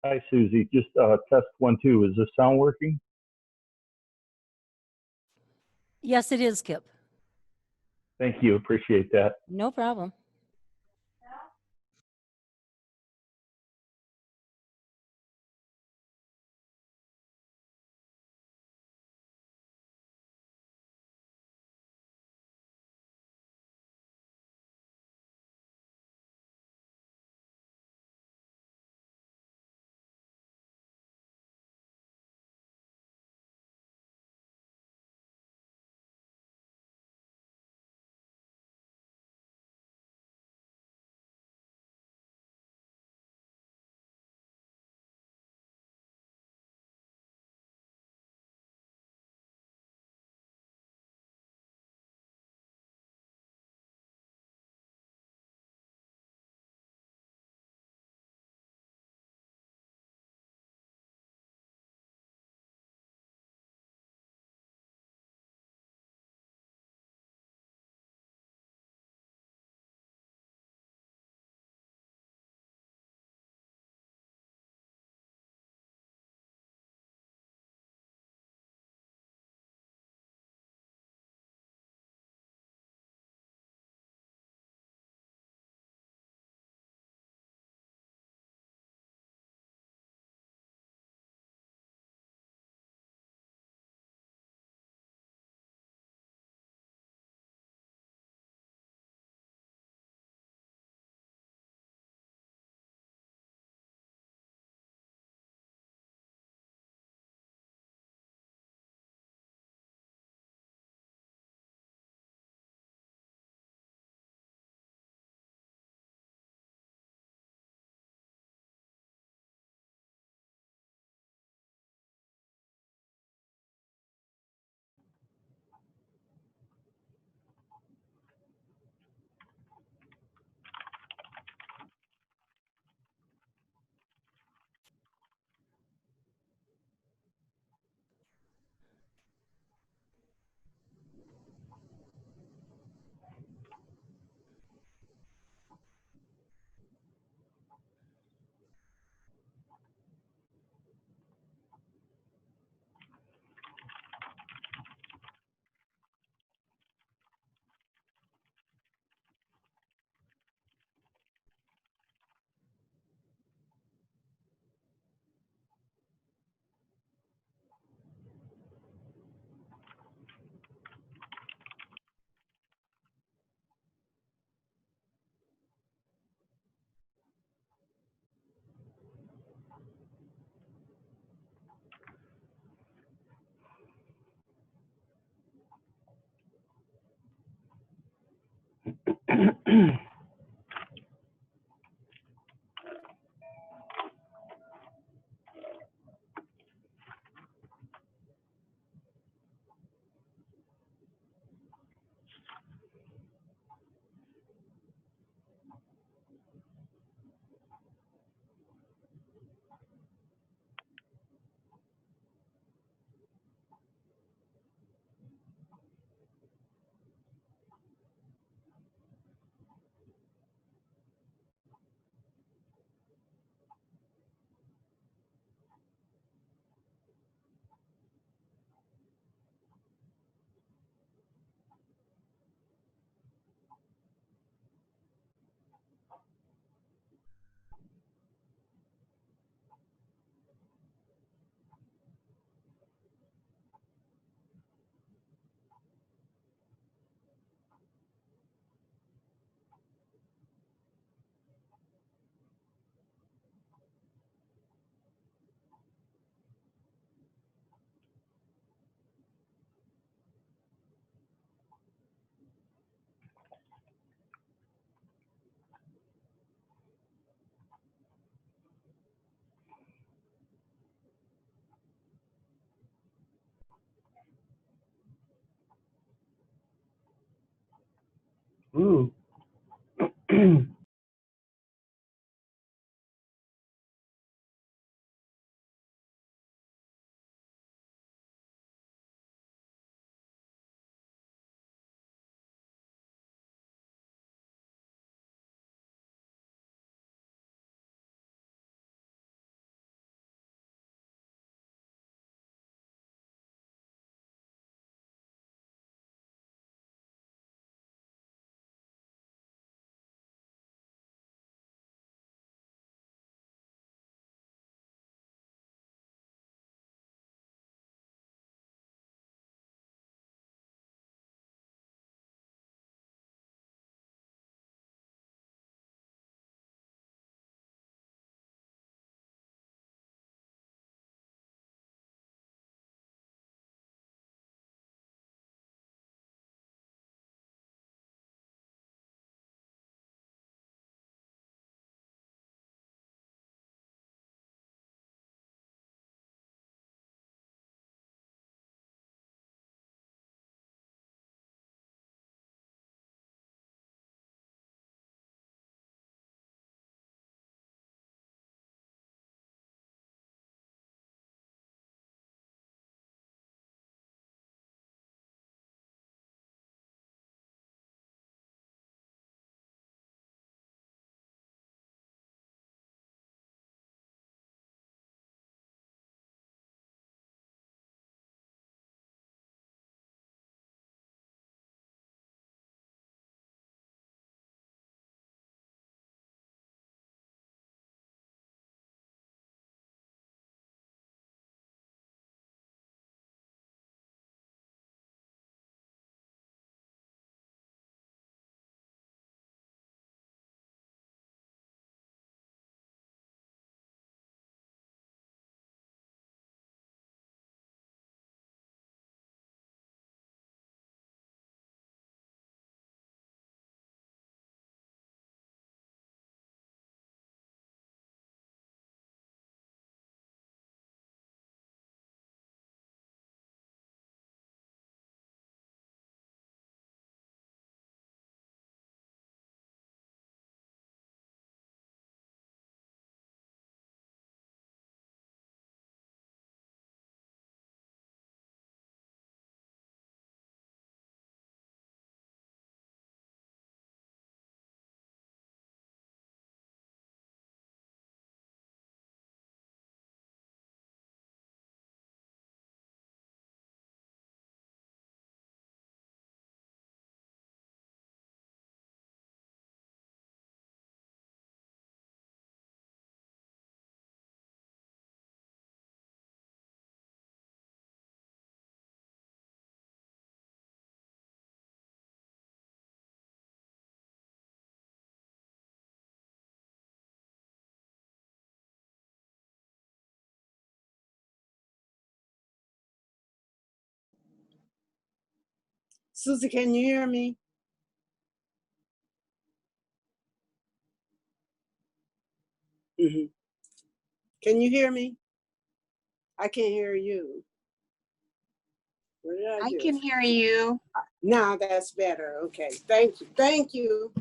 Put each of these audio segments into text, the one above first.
Hi, Susie. Just test 1, 2. Is this sound working? Yes, it is, Kip. Thank you. Appreciate that. No problem. Ooh. Susie, can you hear me? Mhm. Can you hear me? I can't hear you. What did I I do? can hear you. Now that's better. Okay. Thank you. Thank you.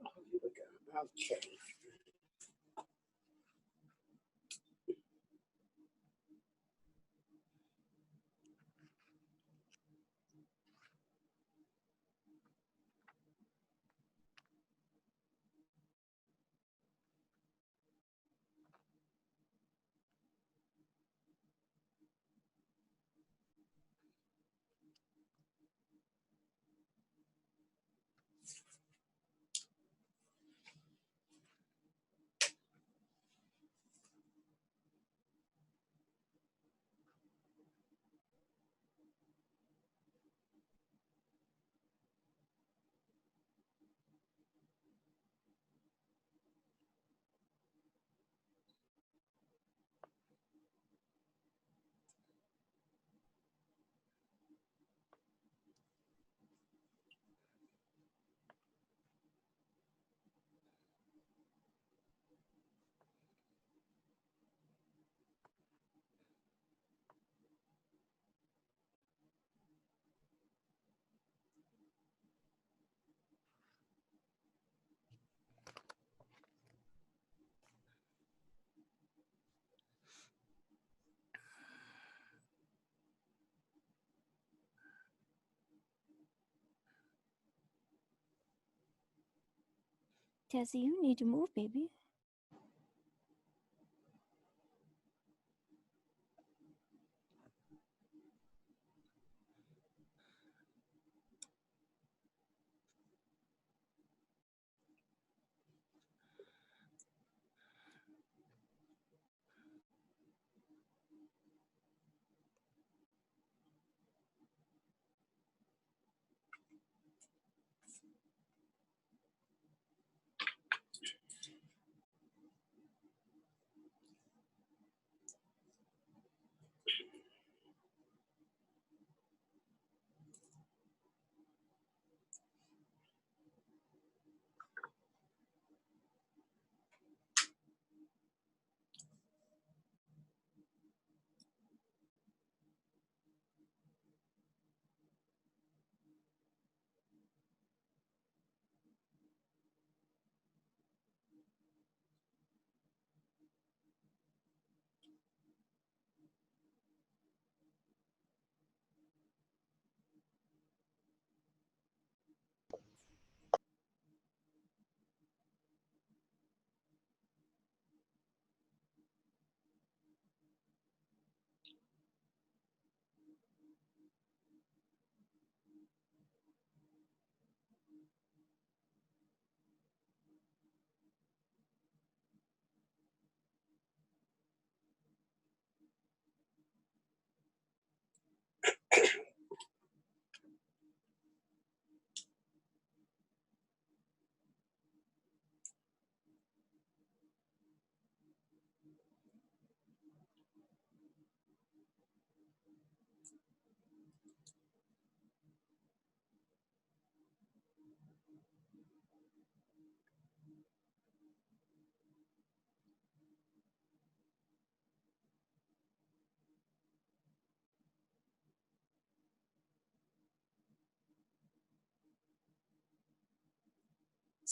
Oh, here we go. Okay. Tessie, you need to move, baby.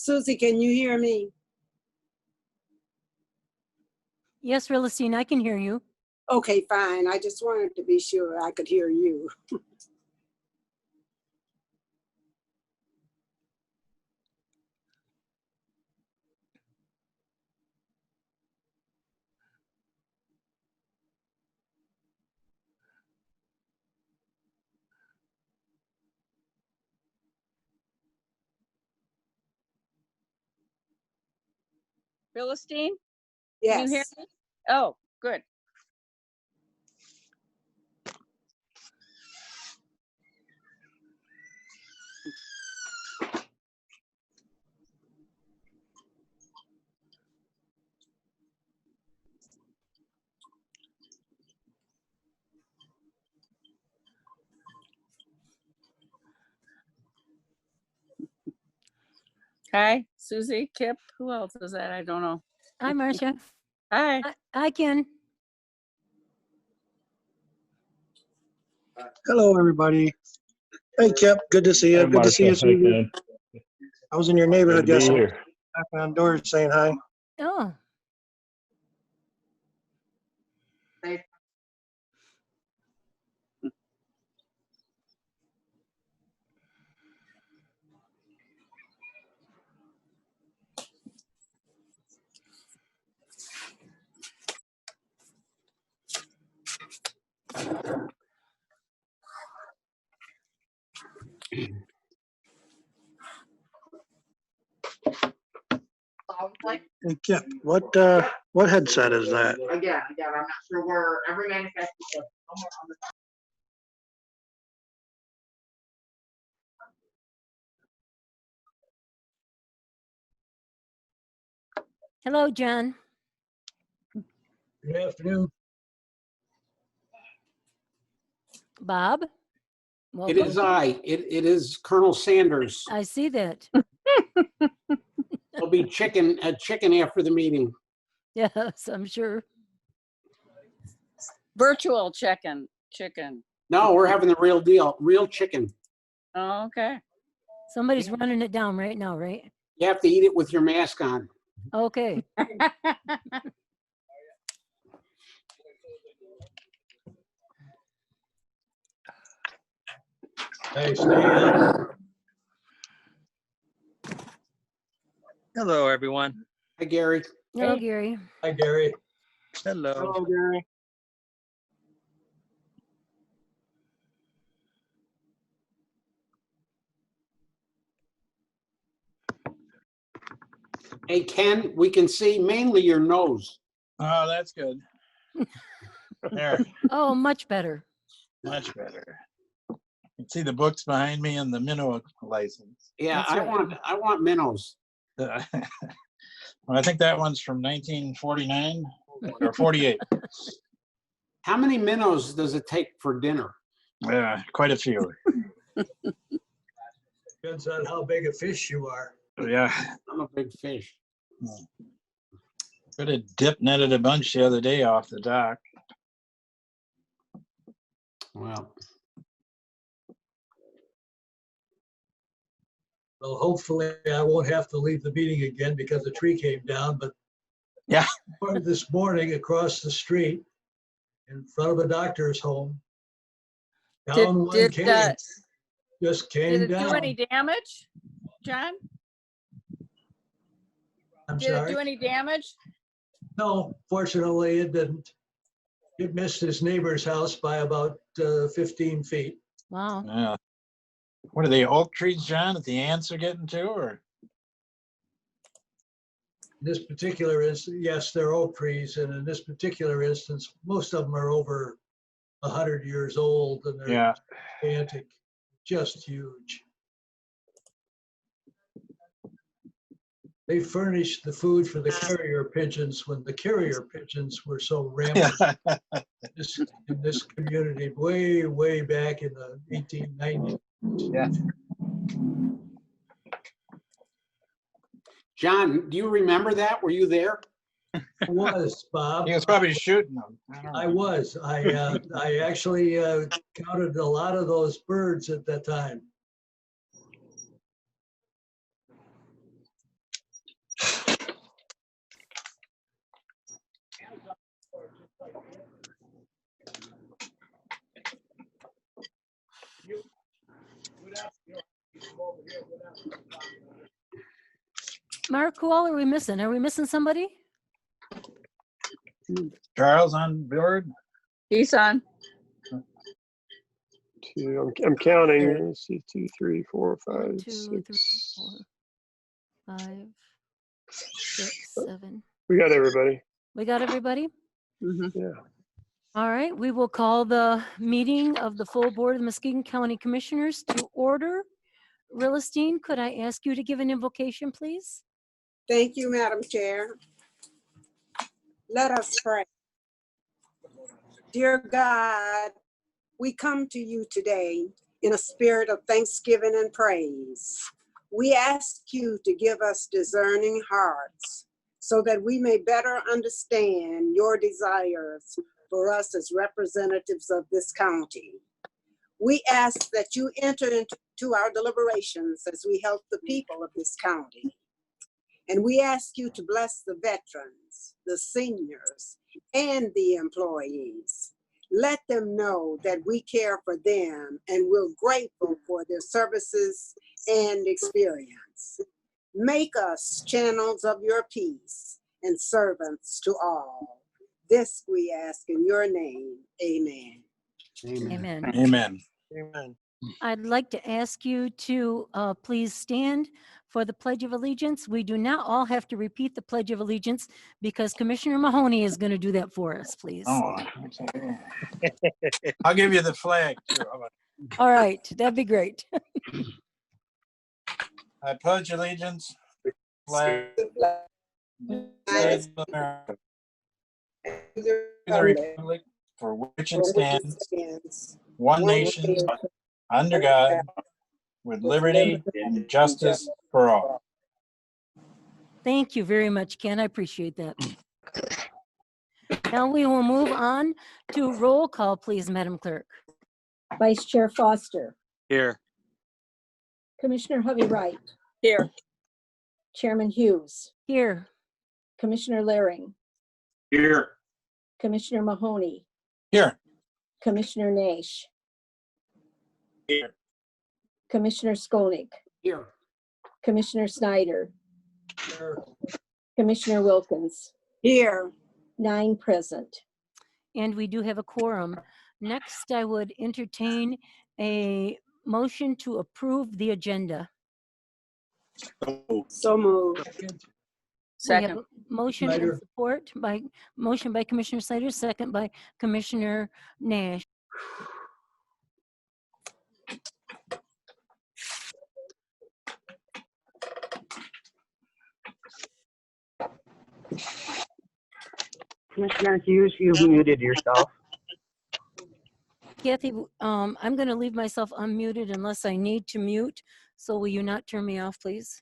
Susie, can you hear me? Yes, Philistine, I can hear you. Okay, fine. I just wanted to be sure I could hear you. Philistine, can you hear Yes. me? Oh, good. Hi, Susie, Kip, who else is that? I don't know. Hi, Marcia. Hi. I can. Hello, everybody. Hey, Kip. Good to see you. Hi, Good to see you, Marcia. Hi, Susie. Ken. I was in your Good neighborhood to be yesterday, here. knocking on doors saying hi. Oh, Hey, Kip. What headset is that? Again, I'm not sure where every manufacturer. hello, John. Good afternoon. Bob? It Welcome. is it is Colonel Sanders. I see that. There'll be chicken after the meeting. Yes, I'm sure. Virtual chicken. No, we're having the real deal, real chicken. Oh, okay. Somebody's running it down right now, right? You have to eat it with your mask on. Okay. Hey, Stan. Hello, everyone. Hi, Gary. Hello, Hey. Gary. Hi, Gary. Hello. Hello, Gary. Hey, Ken, we can see mainly your nose. Oh, that's good. There, Oh, much better. much better. You can see the books behind me and the minnow license. Yeah, That's I right. want minnows. Well, I think that one's from 1949 or 48. How many minnows does it take for dinner? Quite a few. Depends on how big a fish you are. Yeah, I'm a big fish. could have dip netted a bunch the other day off the dock. Well, Well, hopefully I won't have to leave the meeting again because the tree came down, but Yeah. this morning across the street in front of a doctor's home, down one Did came, just came it do down. any damage, John? I'm Did it sorry. do any damage? No, fortunately it didn't. It missed his neighbor's house by about 15 feet. Wow. Yeah. What are they, oak trees, John, that the ants are getting to, or? This particular is, yes, they're oak trees, and in this particular instance, most of them are over 100 years old, and they're Yeah. gigantic, just huge. They furnished the food for the carrier pigeons when the carrier pigeons were so rampant in this community way, way back in the 1890s. Yeah. John, do you remember that? Were you there? I was, Bob. He was probably shooting them. I was. I actually counted a lot of those birds at that time. Mark, who all are we missing? Are we missing somebody? Charles on board? He's on. I'm counting. Let's see, 2, 3, 4, 5, 1, 2, 3, 6. 4, 5, 6, 7. We got everybody. We got everybody? Mhm. Yeah. All right, we will call the meeting of the full board of the Muskegon County Commissioners to order. Reelstein, could I ask you to give an invocation, please? Thank you, Madam Chair. Let us pray. Dear God, we come to you today in a spirit of thanksgiving and praise. We ask you to give us discerning hearts so that we may better understand your desires for us as representatives of this county. We ask that you enter into our deliberations as we help the people of this county. And we ask you to bless the veterans, the seniors, and the employees. Let them know that we care for them and we're grateful for their services and experience. Make us channels of your peace and servants to all. This we ask in your name. Amen. Amen. Amen. Amen. I'd like to ask you to please stand for the Pledge of Allegiance. We do not all have to repeat the Pledge of Allegiance because Commissioner Mahoney is going to do that for us, please. Oh. I'll give you the flag too. How about- All right, that'd be great. I pledge allegiance. Flag. States of America, to the republic for which it stands, one nation, under God, with liberty and justice for all. Thank you very much, Ken. I appreciate that. Now we will move on to roll call, please, Madam Clerk. Vice Chair Foster, Here. Commissioner Hovey Wright, Here. Chairman Hughes, Here. Commissioner Laring, Here. Commissioner Mahoney, Here. Commissioner Nash, Here. Commissioner Skolnick, Here. Commissioner Snyder, Sure. Commissioner Wilkins, Here. 9 present. And we do have a quorum. Next, I would entertain a motion to approve the agenda. So moved. We have Second. a motion and Snyder. support by, motion by Commissioner Snyder, second by Commissioner Nash. Commissioner Hughes, you've muted yourself. Kathy, I'm going to leave myself unmuted unless I need to mute. So will you not turn me off, please?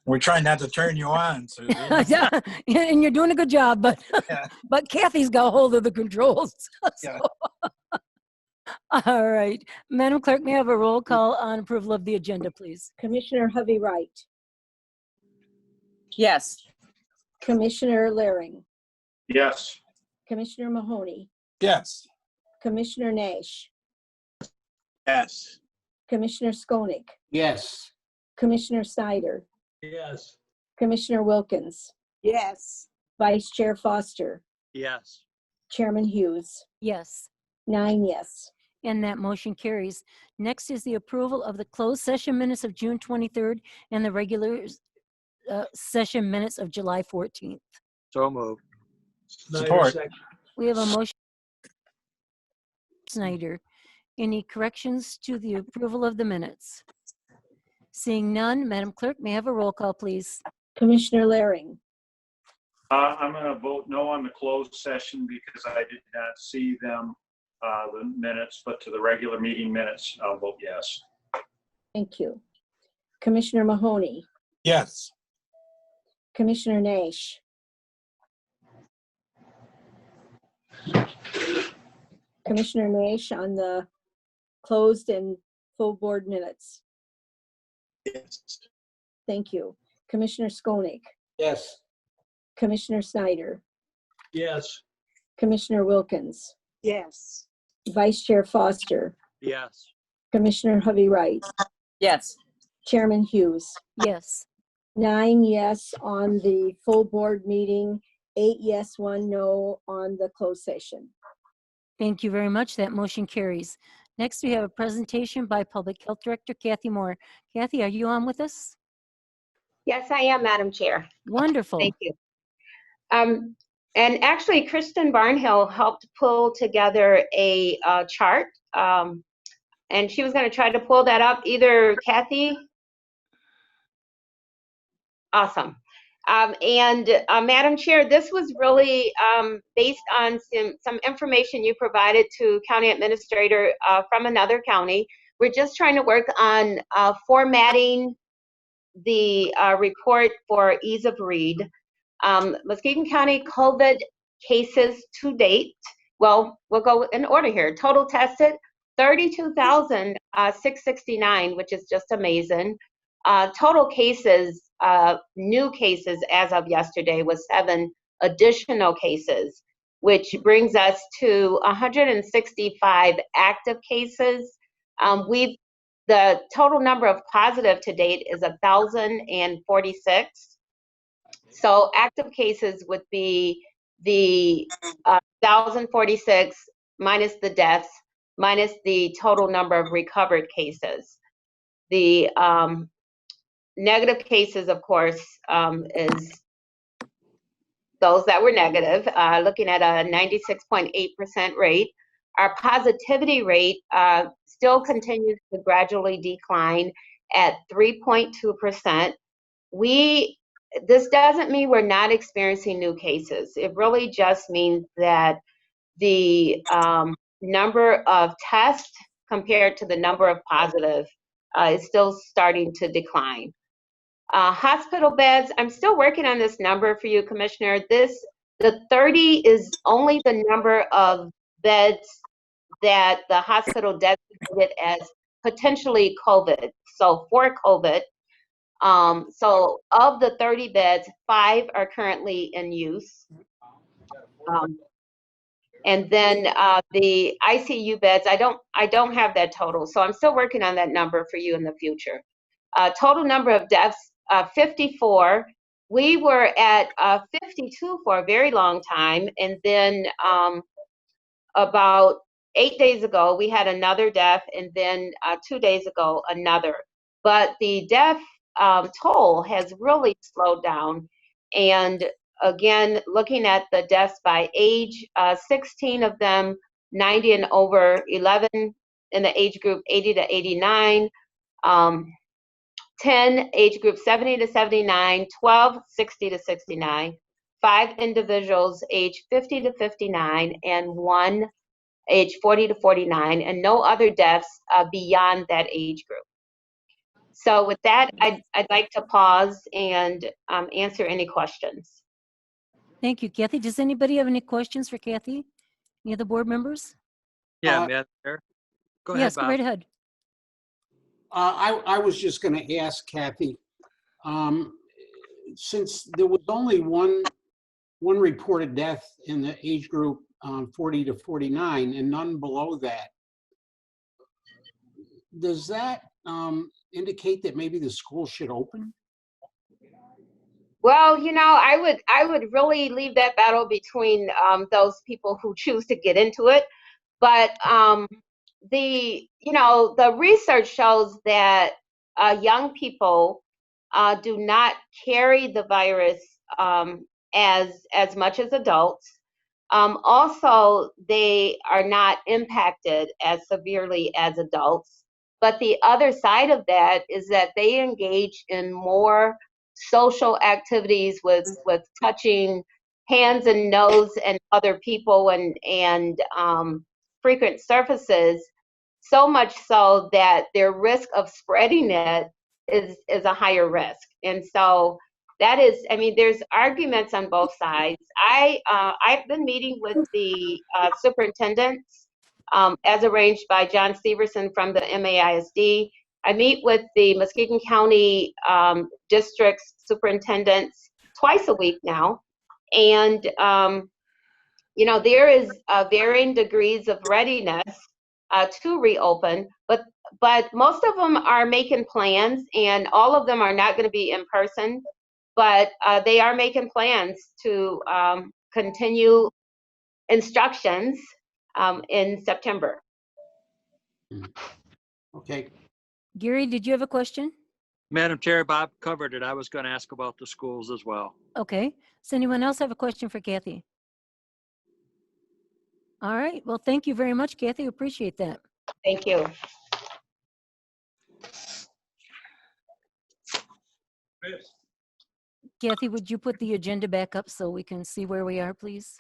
We're trying not to turn you on, Susie. Yeah, and you're doing a good job, but Yeah. but Kathy's got hold of the controls. Yeah. All right, Madam Clerk, may I have a roll call on approval of the agenda, please? Commissioner Hovey Wright, Yes. Commissioner Laring, Yes. Commissioner Mahoney, Yes. Commissioner Nash, Yes. Commissioner Skolnick, Yes. Commissioner Snyder, Yes. Commissioner Wilkins, Yes. Vice Chair Foster, Yes. Chairman Hughes, Yes, 9 yes. and that motion carries. Next is the approval of the closed session minutes of June 23rd and the regular session minutes of July 14th. So moved. Snyder, Support. second. We have a motion. Snyder, any corrections to the approval of the minutes? Seeing none, Madam Clerk, may I have a roll call, please? Commissioner Laring, I'm going to vote no on the closed session because I did not see them, the minutes, but to the regular meeting minutes, I'll vote yes. thank you. Commissioner Mahoney, Yes. Commissioner Nash, Commissioner Nash on the closed and full board minutes. Yes. Thank you. Commissioner Skolnick, Yes. Commissioner Snyder, Yes. Commissioner Wilkins, Yes. Vice Chair Foster, Yes. Commissioner Hovey Wright, Yes. Chairman Hughes. Yes. 9 yes on the full board meeting, 8 yes, 1 no on the closed session. Thank you very much. That motion carries. Next, we have a presentation by Public Health Director Kathy Moore. Kathy, are you on with us? Yes, I am, Madam Chair. Wonderful. Thank you. And actually, Kristen Barnhill helped pull together a chart, and she was going to try to pull that up. Either Kathy? Awesome. Madam Chair, this was really based on some information you provided to County Administrator from another county. We're just trying to work on formatting the report for ease of read. Muskegon County COVID cases to date. Well, we'll go in order here. Total tested 32,669, which is just amazing. Total cases, new cases as of yesterday was 7 additional cases, which brings us to 165 active cases. The total number of positive to date is 1,046. So active cases would be the 1,046 minus the deaths, minus the total number of recovered cases. The negative cases, of course, is those that were negative, looking at a 96.8% rate. Our positivity rate still continues to gradually decline at 3.2%. This doesn't mean we're not experiencing new cases. It really just means that the number of tests compared to the number of positive is still starting to decline. Hospital beds, I'm still working on this number for you, Commissioner. The 30 is only the number of beds that the hospital designated as potentially COVID, so for COVID. So of the 30 beds, 5 are currently in use. And then the ICU beds, I don't have that total, so I'm still working on that number for you in the future. Total number of deaths, 54. We were at 52 for a very long time, and then about 8 days ago, we had another death, and then 2 days ago, another. But the death toll has really slowed down. And again, looking at the deaths by age, 16 of them 90 and over, 11 in the age group 80 to 89, 10 age group 70 to 79, 12 60 to 69, 5 individuals age 50 to 59, and 1 age 40 to 49, and no other deaths beyond that age group. So with that, I'd like to pause and answer any questions. Thank you, Kathy. Does anybody have any questions for Kathy? Any of the board members? Yeah, Madam Chair. Go ahead, Yes, Bob. go right ahead. I was just going to ask Kathy, since there was only one reported death in the age group 40 to 49 and none below that, does that indicate that maybe the school should open? Well, you know, I would really leave that battle between those people who choose to get into it. But the research shows that young people do not carry the virus as much as adults. Also, they are not impacted as severely as adults. But the other side of that is that they engage in more social activities with touching hands and nose and other people and frequent surfaces, so much so that their risk of spreading it is a higher risk. And so that is, I mean, there's arguments on both sides. I've been meeting with the superintendents as arranged by John Severson from the MAISD. I meet with the Muskegon County district's superintendents twice a week now. And, you know, there is varying degrees of readiness to reopen, but most of them are making plans, and all of them are not going to be in person, but they are making plans to continue instructions in September. Okay. Gary, did you have a question? Madam Chair, Bob covered it. I was going to ask about the schools as well. Okay. Does anyone else have a question for Kathy? All right. Well, thank you very much, Kathy. Appreciate that. Thank you. Kathy, would you put the agenda back up so we can see where we are, please?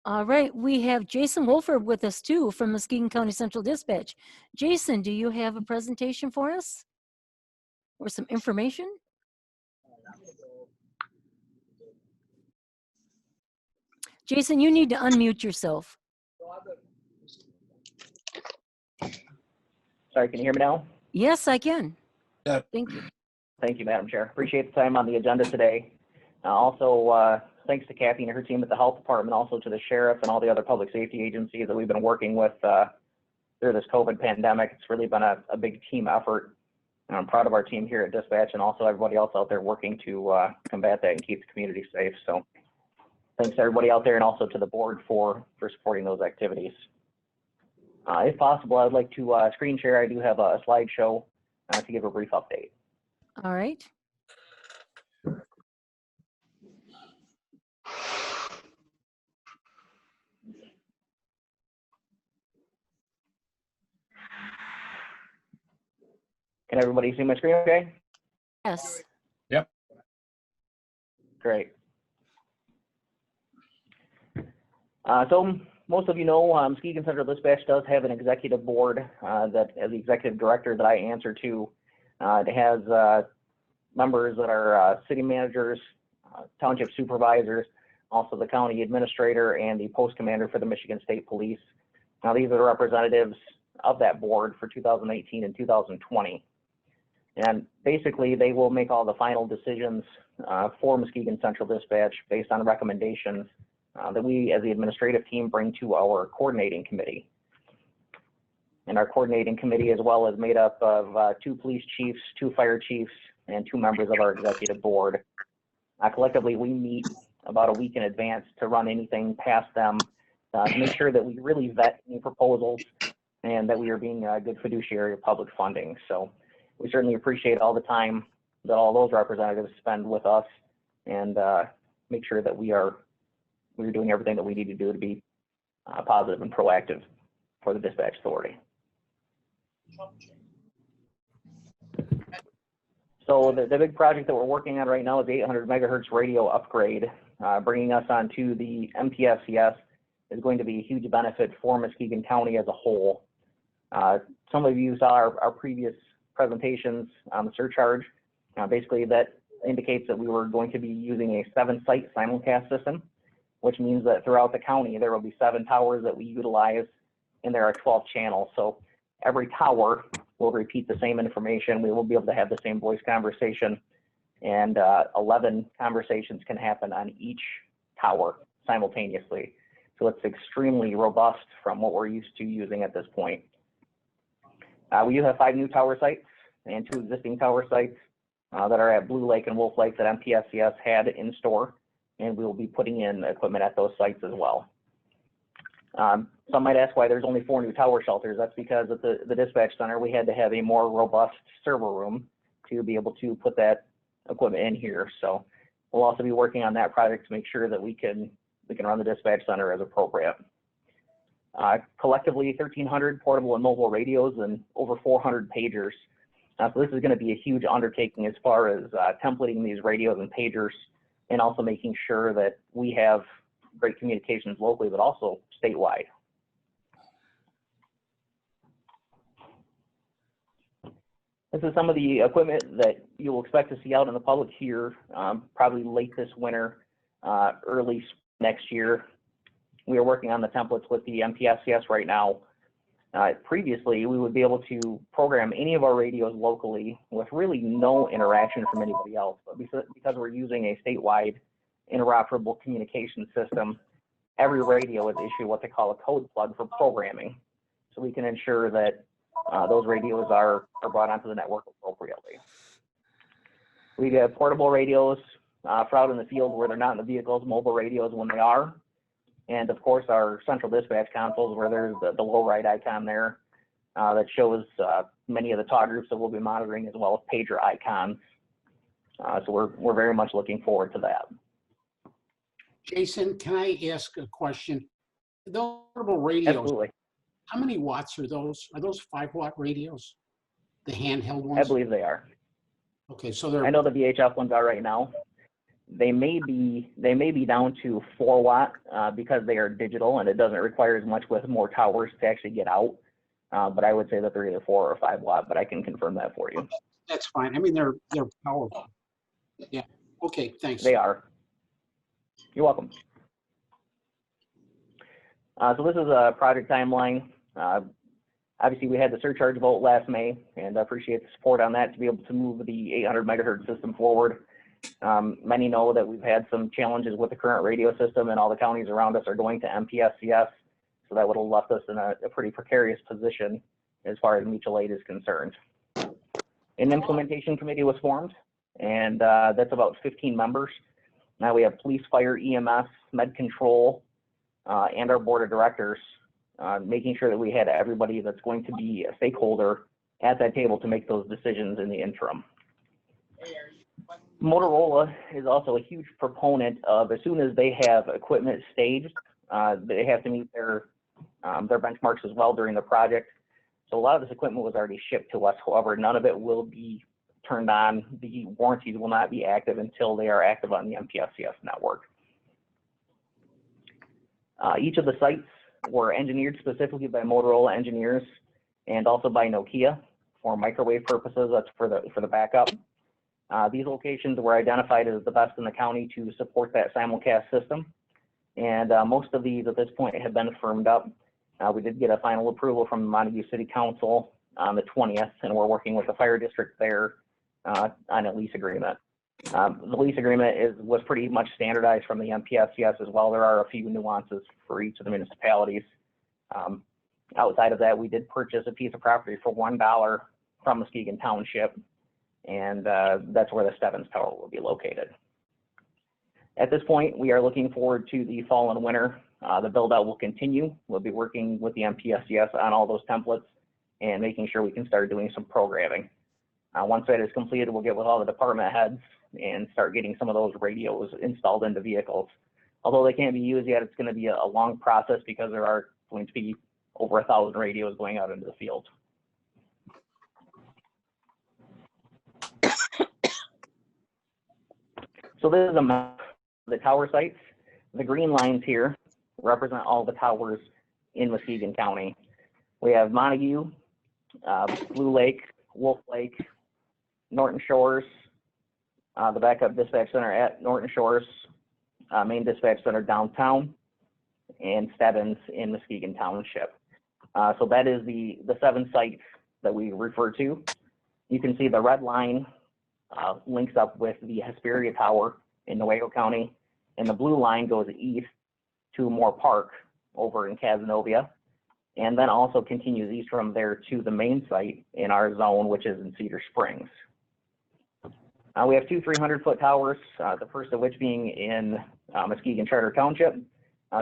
All right, we have Jason Wolford with us too from Muskegon County Central Dispatch. Jason, do you have a presentation for us or some information? Jason, you need to unmute yourself. Sorry, can you hear me now? Yes, I can. Yeah. Thank you. Thank you, Madam Chair. Appreciate the time on the agenda today. Also, thanks to Kathy and her team at the Health Department, also to the Sheriff and all the other public safety agencies that we've been working with through this COVID pandemic. It's really been a big team effort. And I'm proud of our team here at Dispatch and also everybody else out there working to combat that and keep the community safe. So thanks to everybody out there and also to the board for supporting those activities. If possible, I'd like to screen share. I do have a slideshow to give a brief update. All right. Can everybody see my screen okay? Yes. Yep. Great. So most of you know, Muskegon Central Dispatch does have an executive board that, as the executive director that I answer to, it has members that are city managers, township supervisors, also the county administrator and the post commander for the Michigan State Police. Now these are the representatives of that board for 2018 and 2020. And basically they will make all the final decisions for Muskegon Central Dispatch based on recommendations that we as the administrative team bring to our coordinating committee. And our coordinating committee as well is made up of 2 police chiefs, 2 fire chiefs, and 2 members of our executive board. Collectively, we meet about a week in advance to run anything past them to make sure that we really vet any proposals and that we are being a good fiduciary of public funding. So we certainly appreciate all the time that all those representatives spend with us and make sure that we're doing everything that we need to do to be positive and proactive for the dispatch authority. So the big project that we're working on right now is the 800 megahertz radio upgrade. Bringing us onto the MPSCS is going to be a huge benefit for Muskegon County as a whole. Some of you saw our previous presentations on the surcharge. Basically that indicates that we were going to be using a 7-site simulcast system, which means that throughout the county there will be 7 towers that we utilize, and there are 12 channels. So every tower will repeat the same information. We will be able to have the same voice conversation, and 11 conversations can happen on each tower simultaneously. So it's extremely robust from what we're used to using at this point. We do have 5 new tower sites and 2 existing tower sites that are at Blue Lake and Wolf Lake that MPSCS had in store, and we will be putting in equipment at those sites as well. Some might ask why there's only 4 new tower shelters. That's because at the dispatch center, we had to have a more robust server room to be able to put that equipment in here. So we'll also be working on that project to make sure that we can run the dispatch center as appropriate. Collectively, 1,300 portable and mobile radios and over 400 pagers. So this is going to be a huge undertaking as far as templating these radios and pagers, and also making sure that we have great communications locally, but also statewide. This is some of the equipment that you'll expect to see out in the public here, probably late this winter, early next year. We are working on the templates with the MPSCS right now. Previously, we would be able to program any of our radios locally with really no interaction from anybody else. But because we're using a statewide interoperable communication system, every radio is issued what they call a code plug for programming. So we can ensure that those radios are brought onto the network appropriately. We have portable radios for out in the field where they're not in the vehicles, mobile radios when they are. And of course, our central dispatch consoles where there's the low right icon there that shows many of the talk groups that we'll be monitoring, as well as pager icons. So we're very much looking forward to that. Jason, can I ask a question? Those portable radios, Absolutely. how many watts are those? Are those 5-watt radios? The handheld ones? I believe they are. Okay, so they're. I know the VHF ones are right now. They may be down to 4 watt because they are digital and it doesn't require as much with more towers to actually get out. But I would say that they're either 4 or 5 watt, but I can confirm that for you. That's fine. I mean, they're powerful. Yeah. Okay. Thanks. They are. You're welcome. So this is a project timeline. Obviously, we had the surcharge vote last May, and I appreciate the support on that to be able to move the 800 megahertz system forward. Many know that we've had some challenges with the current radio system, and all the counties around us are going to MPSCS, so that would have left us in a pretty precarious position as far as mutual aid is concerned. An implementation committee was formed, and that's about 15 members. Now we have police, fire, EMS, med control, and our board of directors, making sure that we had everybody that's going to be a stakeholder at that table to make those decisions in the interim. Motorola is also a huge proponent of, as soon as they have equipment staged, they have to meet their benchmarks as well during the project. So a lot of this equipment was already shipped to us. However, none of it will be turned on. The warranties will not be active until they are active on the MPSCS network. Each of the sites were engineered specifically by Motorola engineers and also by Nokia for microwave purposes. That's for the backup. These locations were identified as the best in the county to support that simulcast system. And most of these at this point have been firmed up. We did get a final approval from the Montague City Council on the 20th, and we're working with the fire district there on a lease agreement. The lease agreement was pretty much standardized from the MPSCS as well. There are a few nuances for each of the municipalities. Outside of that, we did purchase a piece of property for $1 from Muskegon Township, and that's where the Stebbins Tower will be located. At this point, we are looking forward to the fall and winter. The build out will continue. We'll be working with the MPSCS on all those templates and making sure we can start doing some programming. Once that is completed, we'll get with all the department heads and start getting some of those radios installed into vehicles. Although they can't be used yet, it's going to be a long process because there are going to be over 1,000 radios going out into the field. So this is a map of the tower sites. The green lines here represent all the towers in Muskegon County. We have Montague, Blue Lake, Wolf Lake, Norton Shores, the backup dispatch center at Norton Shores, main dispatch center downtown, and Stebbins in Muskegon Township. So that is the 7 sites that we refer to. You can see the red line links up with the Hesperia Tower in Newaygo County, and the blue line goes east to Moore Park over in Cazenovia, and then also continues east from there to the main site in our zone, which is in Cedar Springs. We have 2 300-foot towers, the first of which being in Muskegon Charter Township.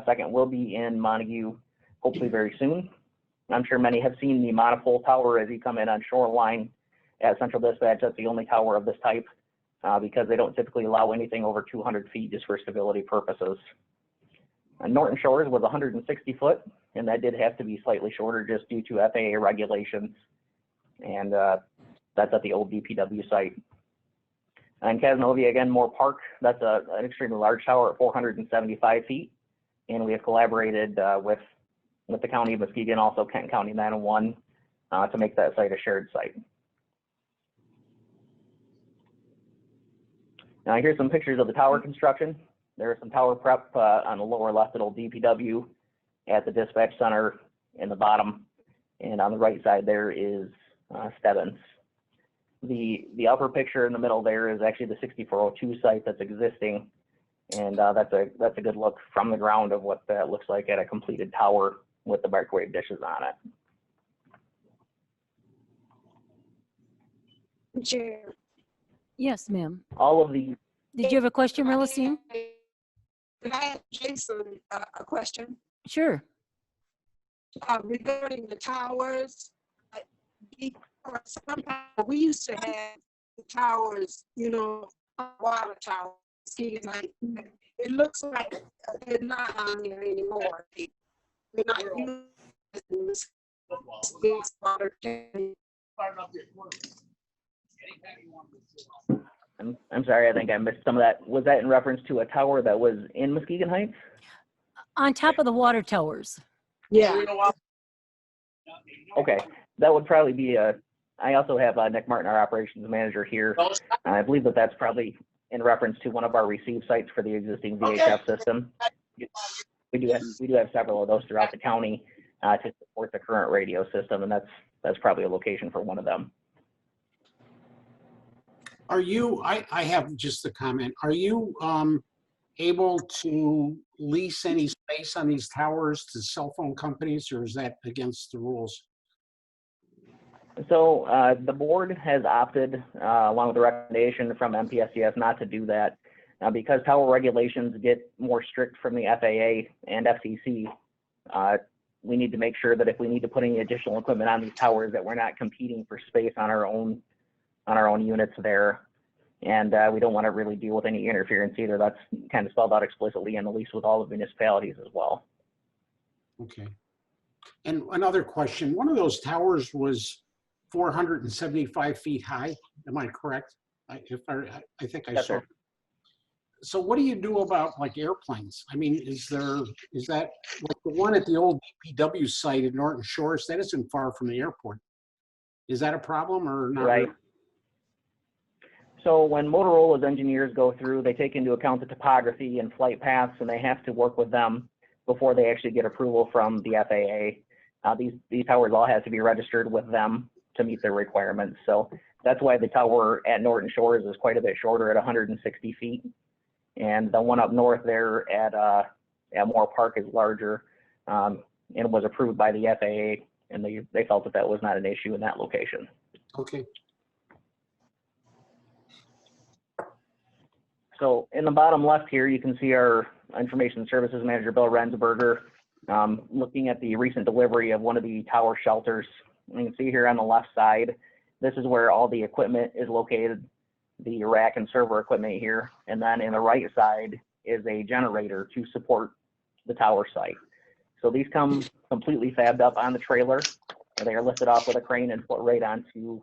Second will be in Montague, hopefully very soon. I'm sure many have seen the monopole tower as you come in on Shoreline at Central Dispatch. That's the only tower of this type because they don't typically allow anything over 200 feet just for stability purposes. Norton Shores was 160 foot, and that did have to be slightly shorter just due to FAA regulations. And that's at the old DPW site. And Cazenovia, again, Moore Park, that's an extremely large tower at 475 feet. And we have collaborated with the County of Muskegon, also Kent County 901, to make that site a shared site. Now here's some pictures of the tower construction. There is some tower prep on the lower left at old DPW, at the dispatch center in the bottom. And on the right side there is Stebbins. The upper picture in the middle there is actually the 6402 site that's existing. And that's a good look from the ground of what that looks like at a completed tower with the microwave dishes on it. Chair. Yes, ma'am. All of the. Did you have a question, Relisine? Could I ask Jason a question? Sure. Regarding the towers, sometimes we used to have the towers, you know, water towers. Like, it looks like they're not on there anymore. They're not using this water. I'm sorry, I think I missed some of that. Was that in reference to a tower that was in Muskegon Heights? On top of the water towers. Yeah. Okay, that would probably be I also have Nick Martin, our operations manager here. I believe that that's probably in reference to one of our receive sites for the existing VHF system. We do have several of those throughout the county to support the current radio system, and that's probably a location for one of them. Are you, I have just a comment, are you able to lease any space on these towers to cell phone companies, or is that against the rules? So the board has opted, along with the recommendation from MPSCS, not to do that because tower regulations get more strict from the FAA and FCC. We need to make sure that if we need to put any additional equipment on these towers, that we're not competing for space on our own units there. And we don't want to really deal with any interference either. That's kind of spelled out explicitly in the lease with all the municipalities as well. Okay. And another question, one of those towers was 475 feet high. Am I correct? I think I Yes, saw. sir. So what do you do about like airplanes? I mean, is that like the one at the old DPW site at Norton Shores? That isn't far from the airport. Is that a problem or not? Right. Really? So when Motorola's engineers go through, they take into account the topography and flight paths, and they have to work with them before they actually get approval from the FAA. These towers all have to be registered with them to meet their requirements. So that's why the tower at Norton Shores is quite a bit shorter at 160 feet. And the one up north there at Moore Park is larger and was approved by the FAA, and they felt that that was not an issue in that location. Okay. So in the bottom left here, you can see our information services manager, Bill Rensberger, looking at the recent delivery of one of the tower shelters. You can see here on the left side, this is where all the equipment is located, the rack and server equipment here. And then in the right side is a generator to support the tower site. So these come completely fabbed up on the trailer. They are lifted off with a crane and put right onto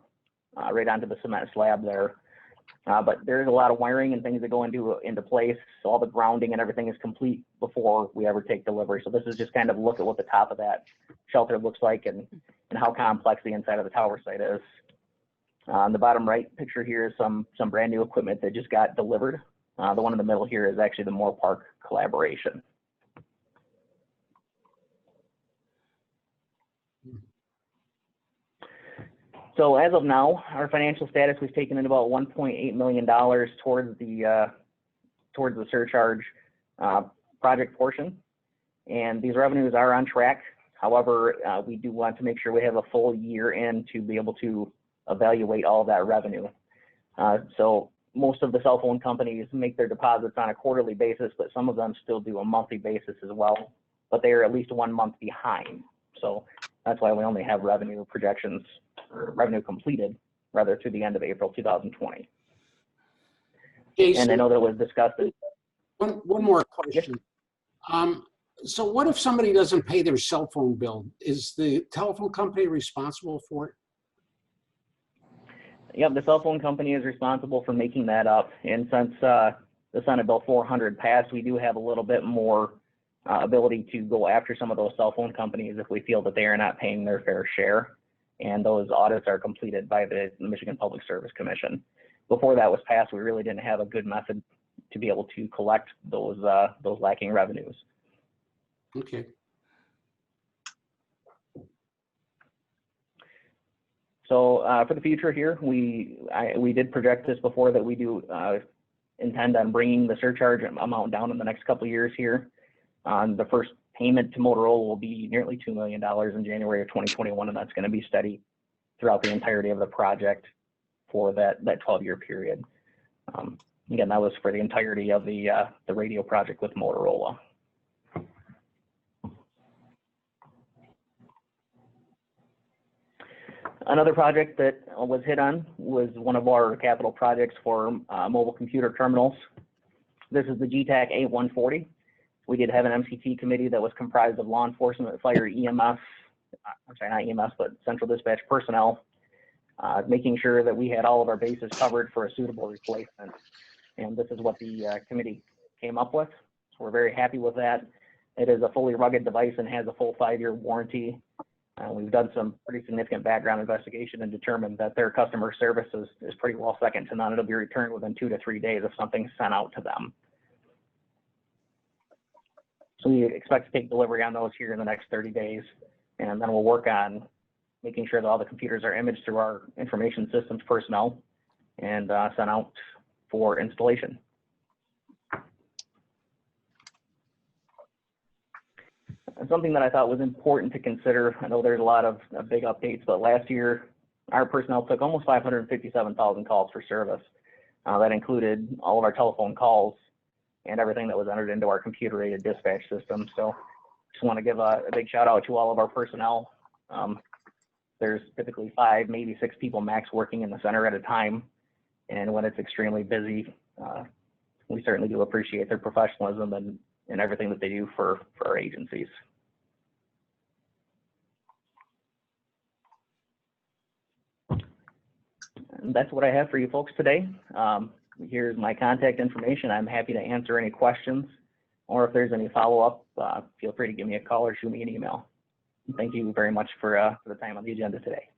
the cement slab there. But there's a lot of wiring and things that go into place. So all the grounding and everything is complete before we ever take delivery. So this is just kind of a look at what the top of that shelter looks like and how complex the inside of the tower site is. On the bottom right picture here is some brand new equipment that just got delivered. The one in the middle here is actually the Moore Park collaboration. So as of now, our financial status, we've taken in about $1.8 million towards the surcharge project portion. And these revenues are on track. However, we do want to make sure we have a full year in to be able to evaluate all of that revenue. So most of the cell phone companies make their deposits on a quarterly basis, but some of them still do a monthly basis as well, but they are at least 1 month behind. So that's why we only have revenue projections, or revenue completed, rather, to the end of April 2020. Jason, and I know that was discussed. One more question. So what if somebody doesn't pay their cell phone bill? Is the telephone company responsible for it? Yep, the cell phone company is responsible for making that up. And since the Senate Bill 400 passed, we do have a little bit more ability to go after some of those cell phone companies if we feel that they are not paying their fair share. And those audits are completed by the Michigan Public Service Commission. Before that was passed, we really didn't have a good method to be able to collect those lacking revenues. Okay. So for the future here, we did project this before that we do intend on bringing the surcharge amount down in the next couple of years here. The first payment to Motorola will be nearly $2 million in January of 2021, and that's going to be steady throughout the entirety of the project for that 12-year period. Again, that was for the entirety of the radio project with Motorola. Another project that was hit on was one of our capital projects for mobile computer terminals. This is the GTAC 8140. We did have an MCT committee that was comprised of law enforcement, fire, EMS, I'm sorry, not EMS, but central dispatch personnel, making sure that we had all of our bases covered for a suitable replacement. And this is what the committee came up with. So we're very happy with that. It is a fully rugged device and has a full 5-year warranty. We've done some pretty significant background investigation and determined that their customer service is pretty well second to none. It'll be returned within 2 to 3 days if something's sent out to them. So we expect to take delivery on those here in the next 30 days. And then we'll work on making sure that all the computers are imaged through our information systems personnel and sent out for installation. And something that I thought was important to consider, I know there's a lot of big updates, but last year our personnel took almost 557,000 calls for service. That included all of our telephone calls and everything that was entered into our computer-aided dispatch system. So just want to give a big shout out to all of our personnel. There's typically 5, maybe 6 people max working in the center at a time. And when it's extremely busy, we certainly do appreciate their professionalism and everything that they do for our agencies. And that's what I have for you folks today. Here's my contact information. I'm happy to answer any questions, or if there's any follow-up, feel free to give me a call or shoot me an email. Thank you very much for the time on the agenda today.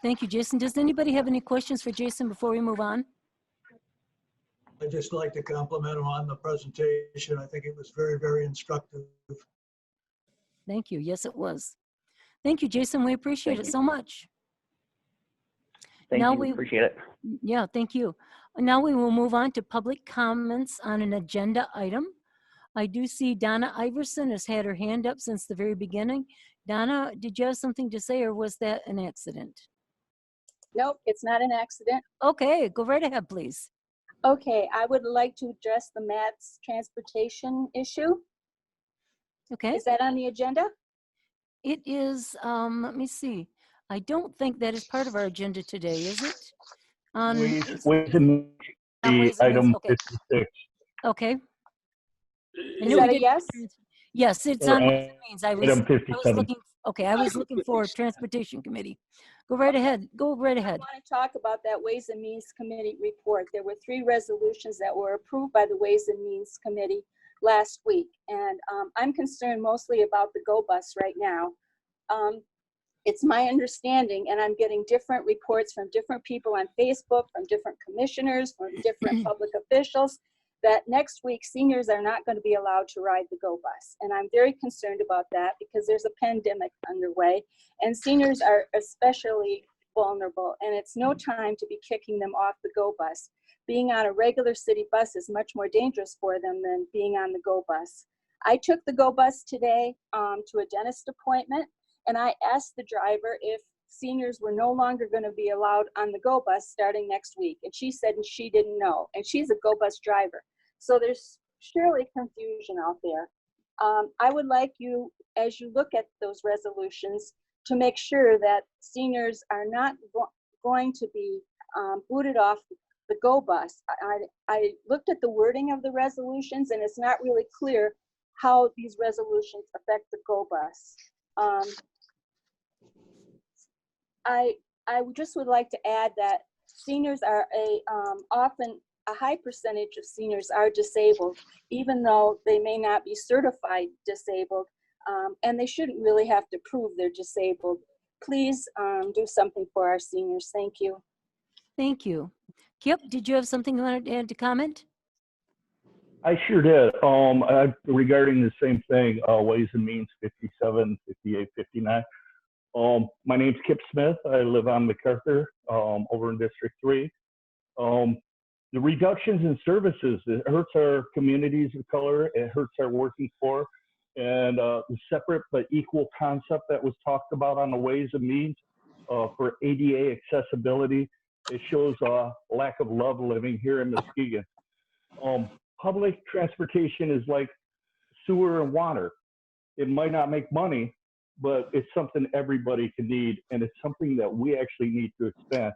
Thank you, Jason. Does anybody have any questions for Jason before we move on? I'd just like to compliment him on the presentation. I think it was very, very instructive. Thank you. Yes, it was. Thank you, Jason. We appreciate it so much. Thank you. Appreciate it. Yeah, thank you. Now we will move on to public comments on an agenda item. I do see Donna Iverson has had her hand up since the very beginning. Donna, did you have something to say, or was that an accident? Nope, it's not an accident. Okay, go right ahead, please. Okay, I would like to address the MATS transportation issue. Okay. Is that on the agenda? It is, let me see. I don't think that is part of our agenda today, is it? Ways and Means, item okay. 56. Okay. Is that a yes? Yes, it's Or on Ways and Means. I was looking, okay, I was looking for Transportation Committee. Go right ahead. Go right ahead. I want to talk about that Ways and Means Committee report. There were 3 resolutions that were approved by the Ways and Means Committee last week. And I'm concerned mostly about the Go Bus right now. It's my understanding, and I'm getting different reports from different people on Facebook, from different commissioners, from different public officials, that next week seniors are not going to be allowed to ride the Go Bus. And I'm very concerned about that because there's a pandemic underway and seniors are especially vulnerable, and it's no time to be kicking them off the Go Bus. Being on a regular city bus is much more dangerous for them than being on the Go Bus. I took the Go Bus today to a dentist appointment, and I asked the driver if seniors were no longer going to be allowed on the Go Bus starting next week. And she said she didn't know. And she's a Go Bus driver. So there's surely confusion out there. I would like you, as you look at those resolutions, to make sure that seniors are not going to be booted off the Go Bus. I looked at the wording of the resolutions, and it's not really clear how these resolutions affect the Go Bus. I just would like to add that seniors are often a high percentage of seniors are disabled, even though they may not be certified disabled, and they shouldn't really have to prove they're disabled. Please do something for our seniors. Thank you. Thank you. Kip, did you have something you wanted to add to comment? I sure did. Regarding the same thing, Ways and Means 57, 58, 59. My name's Kip Smith. I live on MacArthur over in District 3. The reductions in services, it hurts our communities of color. It hurts our working poor. And the separate but equal concept that was talked about on the Ways and Means for ADA accessibility, it shows a lack of love living here in Muskegon. Public transportation is like sewer and water. It might not make money, but it's something everybody can need, and it's something that we actually need to expand.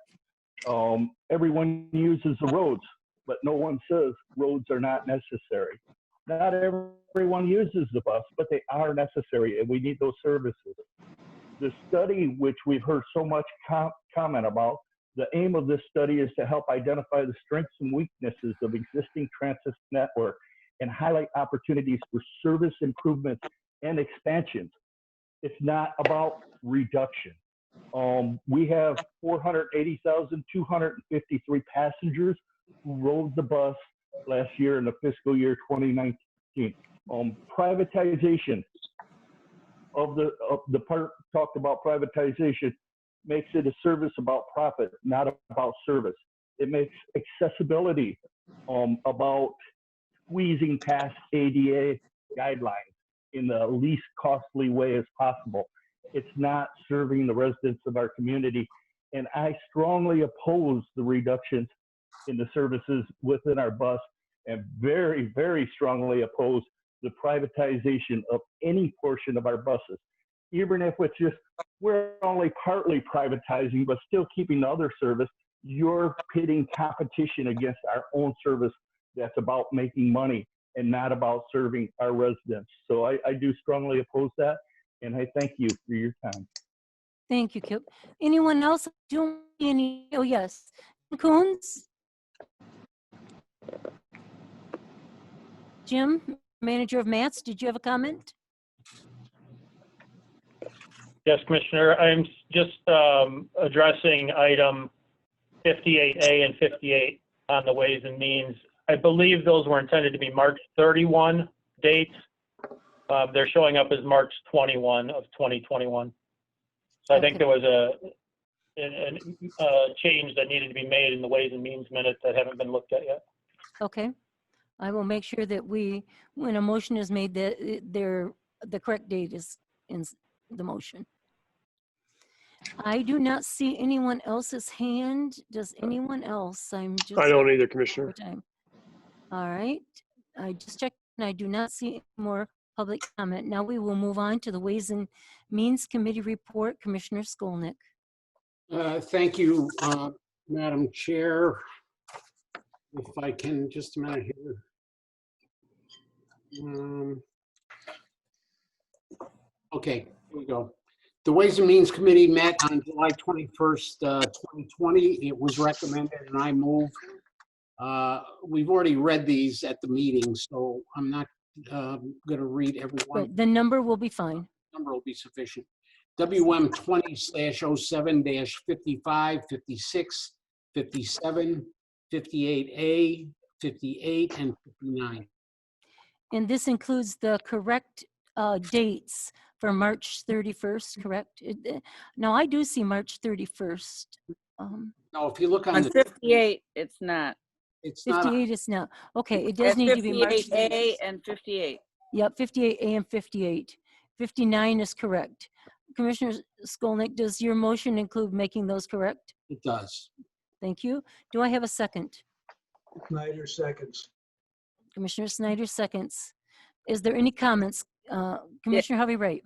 Everyone uses the roads, but no one says roads are not necessary. Not everyone uses the bus, but they are necessary, and we need those services. The study, which we've heard so much comment about, the aim of this study is to help identify the strengths and weaknesses of existing transit network and highlight opportunities for service improvements and expansions. It's not about reduction. We have 480,253 passengers who rode the bus last year in the fiscal year 2019. Privatization of the part talked about privatization makes it a service about profit, not about service. It makes accessibility about squeezing past ADA guidelines in the least costly way as possible. It's not serving the residents of our community. And I strongly oppose the reductions in the services within our bus, and very, very strongly oppose the privatization of any portion of our buses. Even if it's just, we're only partly privatizing, but still keeping the other service, you're pitting competition against our own service that's about making money and not about serving our residents. So I do strongly oppose that, and I thank you for your time. Thank you, Kip. Anyone else doing any? Oh, yes. Coons? Jim, manager of MATS, did you have a comment? Yes, Commissioner. I'm just addressing item 58A and 58 on the Ways and Means. I believe those were intended to be March 31 dates. They're showing up as March 21 of 2021. So I think there was a change that needed to be made in the Ways and Means minutes that haven't been looked at yet. Okay. I will make sure that when a motion is made, that the correct date is in the motion. I do not see anyone else's hand. Does anyone else? I don't either, Commissioner. All right. I just checked and I do not see any more public comment. Now we will move on to the Ways and Means Committee report. Commissioner Skolnick. Thank you, Madam Chair. If I can, just a minute here. Okay, here we go. The Ways and Means Committee met on July 21st, 2020. It was recommended and I move. We've already read these at the meeting, so I'm not going to read every one. But the number will be fine. Number will be sufficient. WM 20/07-55, 56, 57, 58A, 58, and 59. And this includes the correct dates for March 31st, correct? Now I do see March 31st. No, if you look on the 58, it's not. It's not. 58 is not. Okay, it does need to be March 58A and 58. Yep, 58A and 58. 59 is correct. Commissioner Skolnick, does your motion include making those correct? It does. Thank you. Do I have a second? Snyder seconds. Commissioner Snyder seconds. Is there any comments? Commissioner Harvey Wright.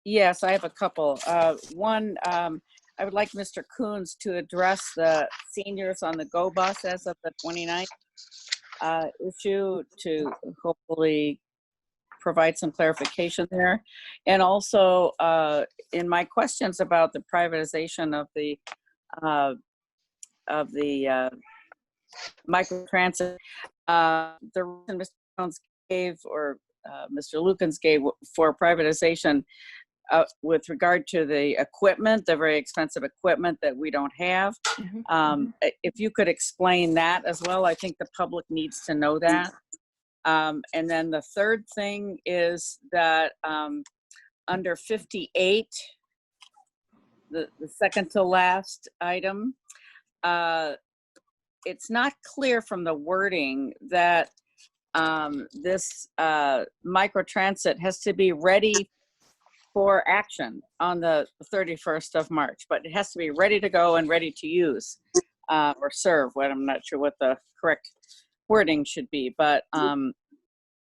Yes, I have a couple. One, I would like Mr. Coons to address the seniors on the GO bus as of the 29th issue to hopefully provide some clarification there. And also in my questions about the privatization of the microtransit, the reason Mr. Jones gave, or Mr. Lukens gave for privatization with regard to the equipment, the very expensive equipment that we don't have. If you could explain that as well, I think the public needs to know that. And then the third thing is that under 58, the second to last item. It's not clear from the wording that this microtransit has to be ready for action on the 31st of March, but it has to be ready to go and ready to use or serve. What I'm not sure what the correct wording should be, but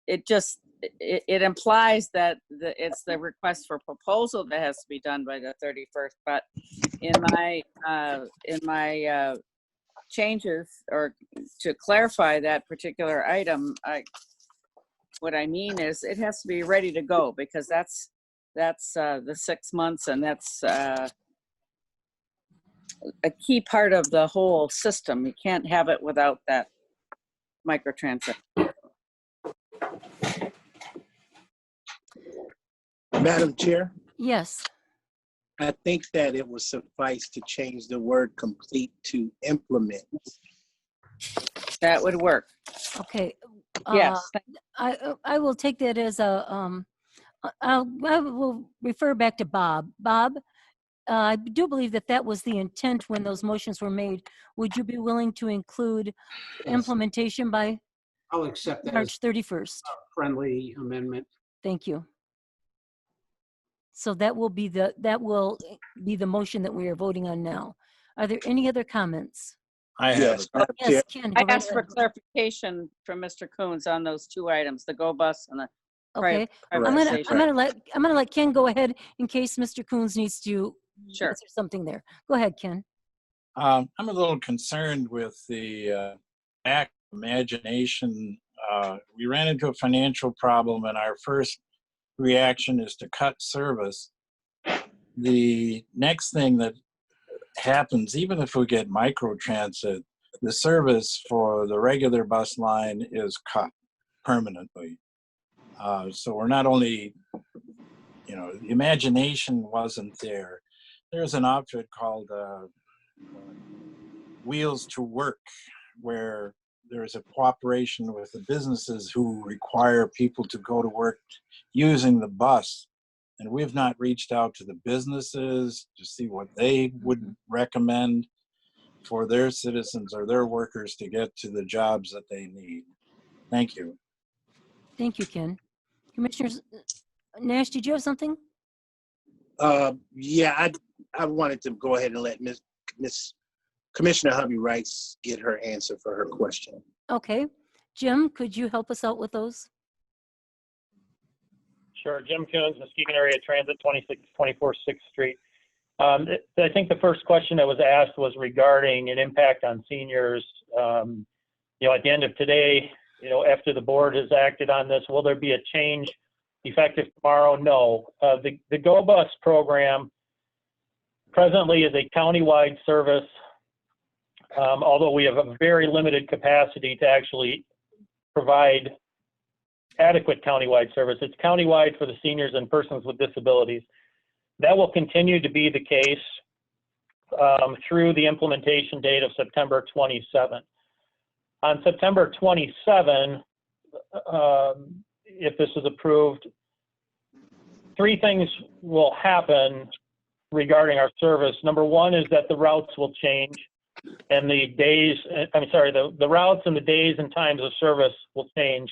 it implies that it's the request for proposal that has to be done by the 31st. But in my changes, or to clarify that particular item, what I mean is it has to be ready to go, because that's the 6 months, and that's a key part of the whole system. You can't have it without that microtransit. Madam Chair, Yes. I think that it would suffice to change the word complete to implement. That would work. Okay. Yes. I will take that as a, I will refer back to Bob. Bob, I do believe that that was the intent when those motions were made. Would you be willing to include implementation by I'll accept that March as 31st? a friendly amendment. Thank you. So that will be the motion that we are voting on now. Are there any other comments? I have. Yes, Ken, I go right asked for ahead. clarification from Mr. Coons on those two items, the Go Bus and the Okay, I'm privatization. gonna let Ken go ahead in case Mr. Coons needs to Sure. answer something there. Go ahead, Ken. I'm a little concerned with the lack of imagination. We ran into a financial problem, and our first reaction is to cut service. The next thing that happens, even if we get microtransit, the service for the regular bus line is cut permanently. So we're not only, the imagination wasn't there. There's an outfit called Wheels to Work, where there's a cooperation with the businesses who require people to go to work using the bus. And we've not reached out to the businesses to see what they would recommend for their citizens or their workers to get to the jobs that they need. Thank you. Thank you, Ken. Commissioners, Nash, did you have something? Yeah, I wanted to go ahead and let Miss Commissioner Hubby Rice get her answer for her question. Okay. Jim, could you help us out with those? Sure. Jim Coons, Muskegon Area Transit, 2624 6th Street. I think the first question that was asked was regarding an impact on seniors. At the end of today, after the board has acted on this, will there be a change effective tomorrow? No. The Go Bus program presently is a countywide service, although we have a very limited capacity to actually provide adequate countywide service. It's countywide for the seniors and persons with disabilities. That will continue to be the case through the implementation date of September 27. On September 27, if this is approved, three things will happen regarding our service. Number one is that the routes will change, and the routes and the days and times of service will change.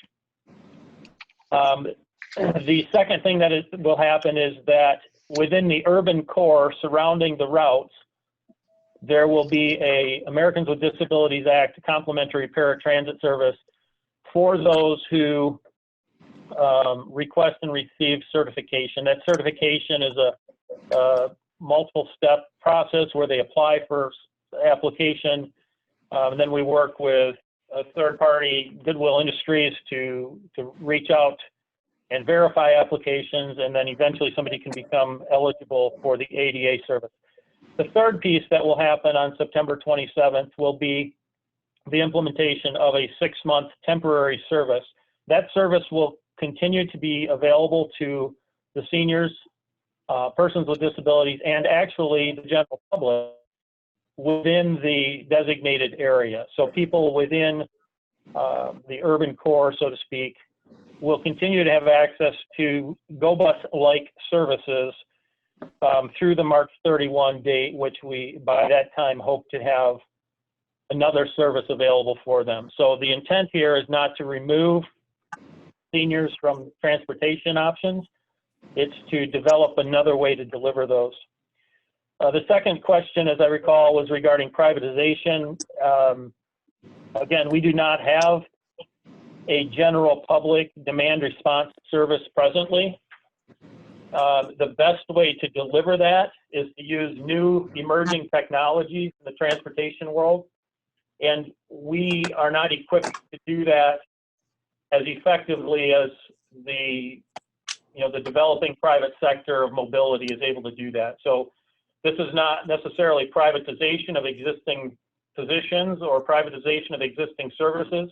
The second thing that will happen is that within the urban core surrounding the routes, there will be a Americans with Disabilities Act complimentary paratransit service for those who request and receive certification. That certification is a multiple step process where they apply for application. And then we work with a third party, Goodwill Industries, to reach out and verify applications, and then eventually somebody can become eligible for the ADA service. The third piece that will happen on September 27th will be the implementation of a 6-month temporary service. That service will continue to be available to the seniors, persons with disabilities, and actually the general public within the designated area. So people within the urban core, so to speak, will continue to have access to Go Bus-like services through the March 31 date, which we, by that time, hope to have another service available for them. So the intent here is not to remove seniors from transportation options. It's to develop another way to deliver those. The second question, as I recall, was regarding privatization. Again, we do not have a general public demand response service presently. The best way to deliver that is to use new emerging technologies in the transportation world. And we are not equipped to do that as effectively as the developing private sector of mobility is able to do that. So this is not necessarily privatization of existing positions or privatization of existing services.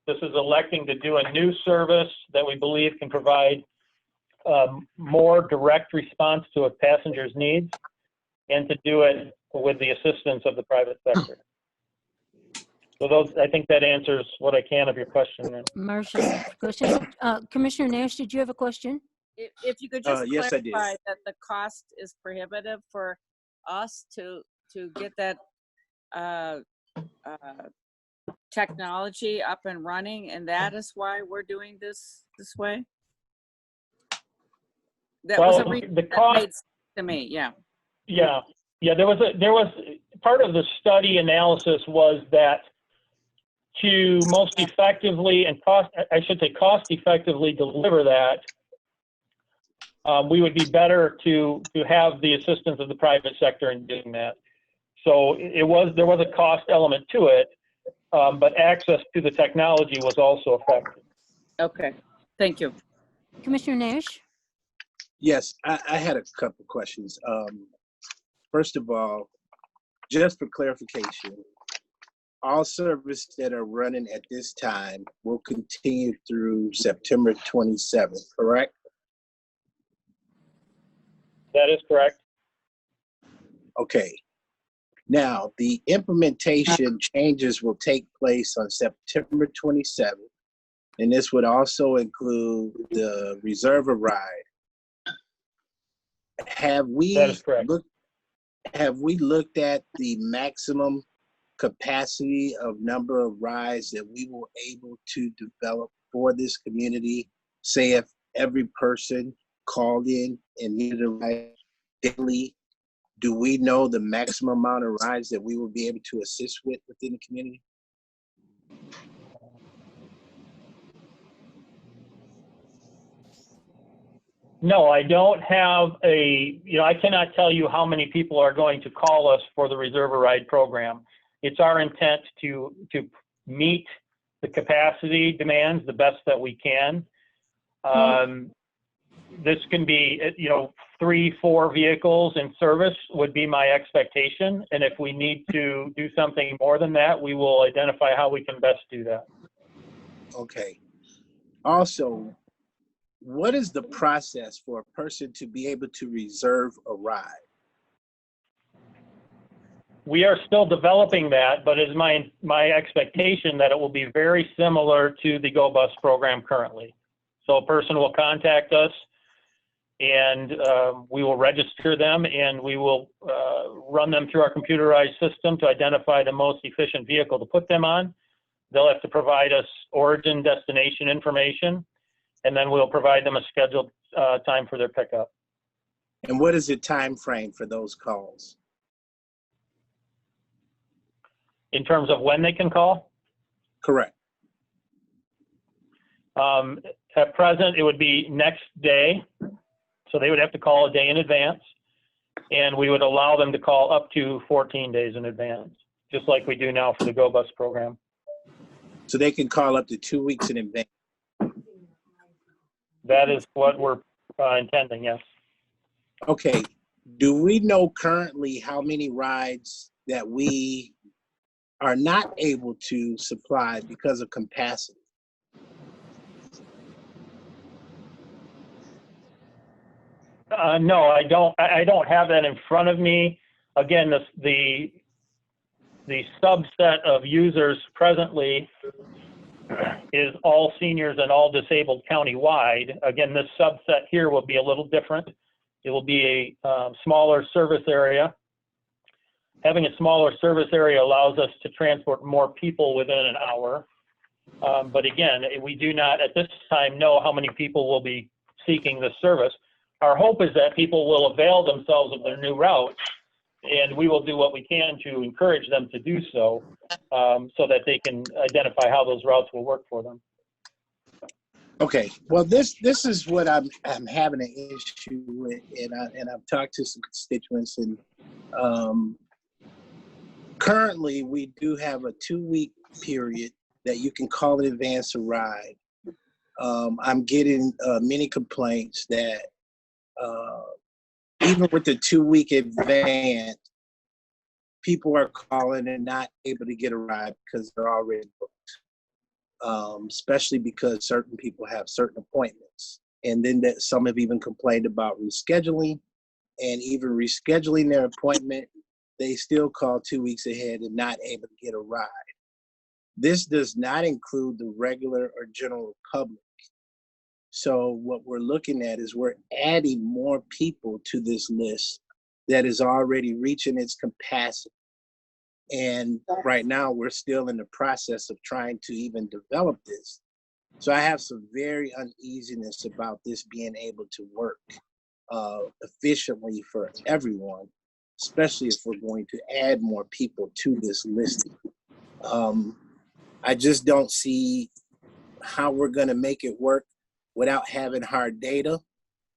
This is electing to do a new service that we believe can provide more direct response to a passenger's needs, and to do it with the assistance of the private sector. So those, I think that answers what I can of your question. Marcia's question. Commissioner Nash, did you have a question? If you could just Yes, I did. clarify that the cost is prohibitive for us to get that technology up and running, and that is why we're doing this way. That was a reason the that cost made sense to me. Yeah. Yeah. There was part of the study analysis was that to most effectively and cost effectively deliver that, we would be better to have the assistance of the private sector in doing that. So there was a cost element to it, but access to the technology was also effective. Okay, thank you. Commissioner Nash? Yes, I had a couple questions. First of all, just for clarification, all services that are running at this time will continue through September 27th, correct? That is correct. Okay. Now, the implementation changes will take place on September 27th, and this would also include the reserve a ride. Have we looked at the maximum capacity of number of rides that we were able to develop for this community? Say if every person called in and needed a ride daily, do we know the maximum amount of rides that we will be able to assist with within the community? No, I don't have I cannot tell you how many people are going to call us for the Reserve a Ride program. It's our intent to meet the capacity demands the best that we can. This can be, 3-4 vehicles in service would be my expectation. And if we need to do something more than that, we will identify how we can best do that. Okay. Also, what is the process for a person to be able to reserve a ride? We are still developing that, but it's my expectation that it will be very similar to the Go Bus program currently. So a person will contact us, and we will register them, and we will run them through our computerized system to identify the most efficient vehicle to put them on. They'll have to provide us origin destination information, and then we'll provide them a scheduled time for their pickup. And what is the time frame for those calls? In terms of when they can call? Correct. At present, it would be next day. So they would have to call a day in advance, and we would allow them to call up to 14 days in advance, just like we do now for the Go Bus program. So they can call up to 2 weeks in advance. That is what we're intending, yes. Okay. Do we know currently how many rides that we are not able to supply because of capacity? No, I don't have that in front of me. Again, the subset of users presently is all seniors and all disabled countywide. Again, this subset here will be a little different. It will be a smaller service area. Having a smaller service area allows us to transport more people within an hour. But again, we do not at this time know how many people will be seeking this service. Our hope is that people will avail themselves of their new route, and we will do what we can to encourage them to do so, so that they can identify how those routes will work for them. Okay, well, this is what I'm having an issue with, and I've talked to some constituents, and currently we do have a 2-week period that you can call in advance a ride. I'm getting many complaints that even with the 2-week advance, people are calling and not able to get a ride because they're already booked, especially because certain people have certain appointments. And then that some have even complained about rescheduling, and even rescheduling their appointment, they still call 2 weeks ahead and not able to get a ride. This does not include the regular or general public. So what we're looking at is we're adding more people to this list that is already reaching its capacity. And right now we're still in the process of trying to even develop this. So I have some very uneasiness about this being able to work efficiently for everyone, especially if we're going to add more people to this list. I just don't see how we're going to make it work without having hard data.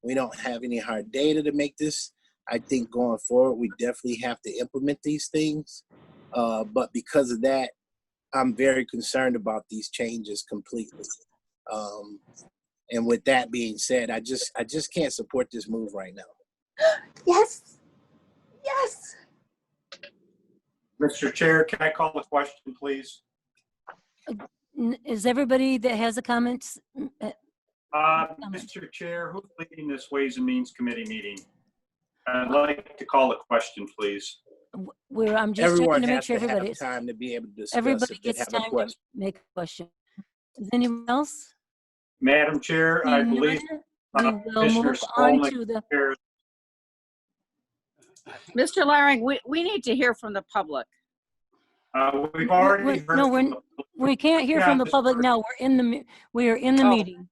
We don't have any hard data to make this. I think going forward, we definitely have to implement these things. But because of that, I'm very concerned about these changes completely. And with that being said, I just can't support this move right now. Yes. Yes. Mr. Chair, can I call the question, please? Is everybody that has a comment? Mr. Chair, who's leading this Ways and Means Committee meeting? I'd like to call the question, please. I'm just Everyone trying to make has sure to have everybody time to be able to discuss everybody if they gets have a time to question. make a question. Is anyone else? Madam Chair, I Seeing believe none, we will Commissioner move on Skolnick to the. here. Mr. Laring, we need to hear from the public. We've already heard No, from the we can't hear Yeah, from the Mr. public now. We are in the Oh. meeting.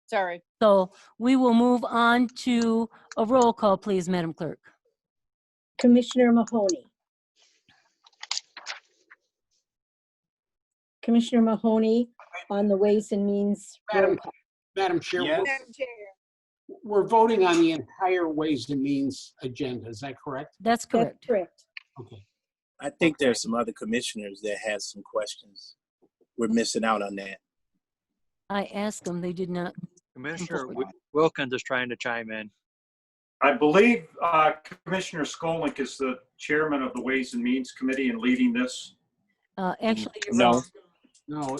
Sorry. So we will move on to a roll call, please, Madam Clerk. Commissioner Mahoney. Commissioner Mahoney on the Ways and Means roll call. Madam Chair, Yes. we're voting on the entire Ways and Means agenda. Is that correct? That's correct. That's correct. Okay. I think there's some other commissioners that had some questions. We're missing out on that. I asked them, they did not. Commissioner Wilkins is trying to chime in. I believe Commissioner Skolnick is the chairman of the Ways and Means Committee and leading this. Actually, you're No. wrong. No,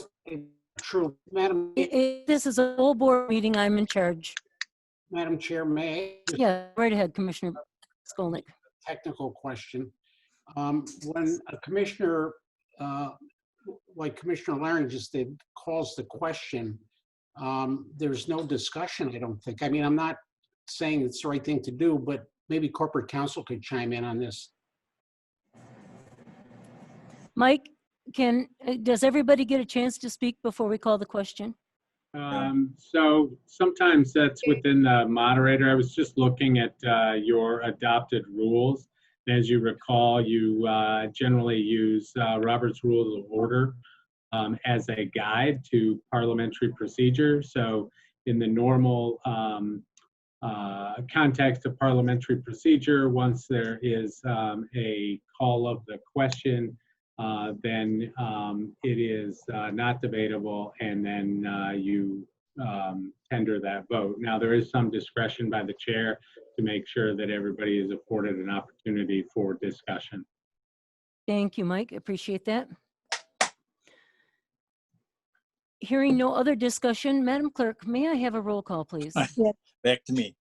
true. Madam This is a full board meeting. I'm in charge. Madam Chair, may I just Yeah, right ahead, Commissioner Skolnick. technical question? When a commissioner, like Commissioner Laring just did, calls the question, there's no discussion, I don't think. I mean, I'm not saying it's the right thing to do, but maybe corporate counsel could chime in on this. Mike, does everybody get a chance to speak before we call the question? So sometimes that's within the moderator. I was just looking at your adopted rules. As you recall, you generally use Robert's Rules of Order as a guide to parliamentary procedure. So in the normal context of parliamentary procedure, once there is a call of the question, then it is not debatable, and then you tender that vote. Now, there is some discretion by the chair to make sure that everybody is afforded an opportunity for discussion. Thank you, Mike. Appreciate that. Hearing no other discussion, Madam Clerk, may I have a roll call, please? Back to me.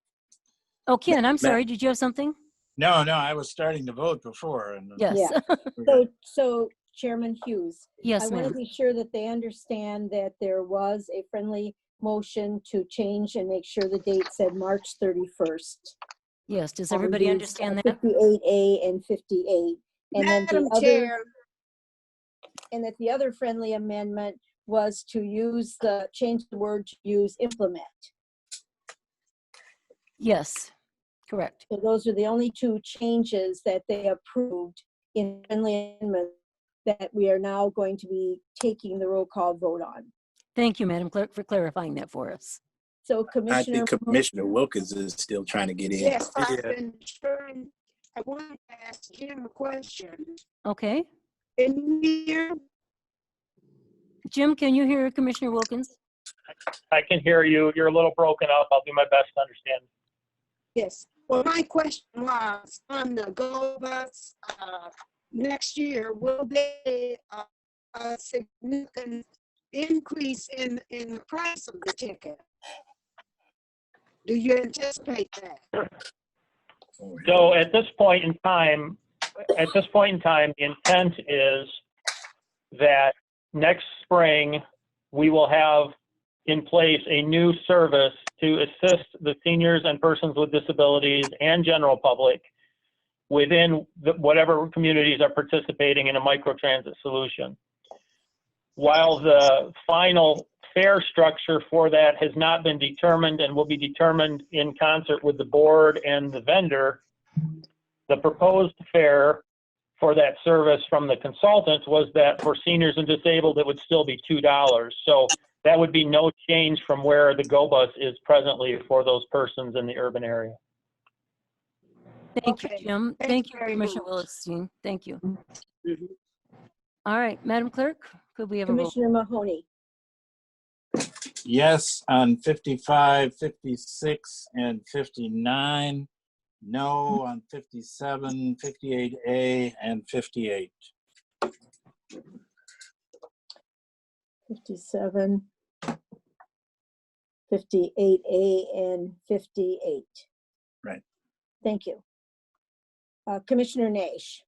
Oh, Ken, I'm sorry. Did you have something? No, I was starting to vote before. And Yes. Yeah. So Chairman Hughes. Yes, I want to ma'am. be sure that they understand that there was a friendly motion to change and make sure the date said March 31st. Yes, does on everybody these, understand that? 58A and 58. And then Madam the other, Chair, and that the other friendly amendment was to use change the word to use implement. Yes, correct. So those are the only two changes that they approved in friendly amendment that we are now going to be taking the roll call vote on. Thank you, Madam Clerk, for clarifying that for us. So I Commissioner, think Commissioner Wilkins is still trying to get in. yes, I've been trying, I wanted to ask Jim a question. Okay. Can you hear? Jim, can you hear Commissioner Wilkins? I can hear you. You're a little broken up. I'll do my best to understand. Yes. Well, my question was on the Go Bus next year, will they a significant increase in the price of the ticket? Do you anticipate that? So at this point in time, the intent is that next spring, we will have in place a new service to assist the seniors and persons with disabilities and general public within whatever communities are participating in a microtransit solution. While the final fare structure for that has not been determined and will be determined in concert with the board and the vendor, the proposed fare for that service from the consultant was that for seniors and disabled, it would still be $2. So that would be no change from where the Go Bus is presently for those persons in the urban area. Thank you, Jim. Thank you, Commissioner Willis. Thank you. All right, Madam Clerk, could we have a roll? Commissioner Mahoney. Yes on 55, 56, and 59. No on 57, 58A, and 58. 57, 58A, and 58. Right. Thank you. Commissioner Nash.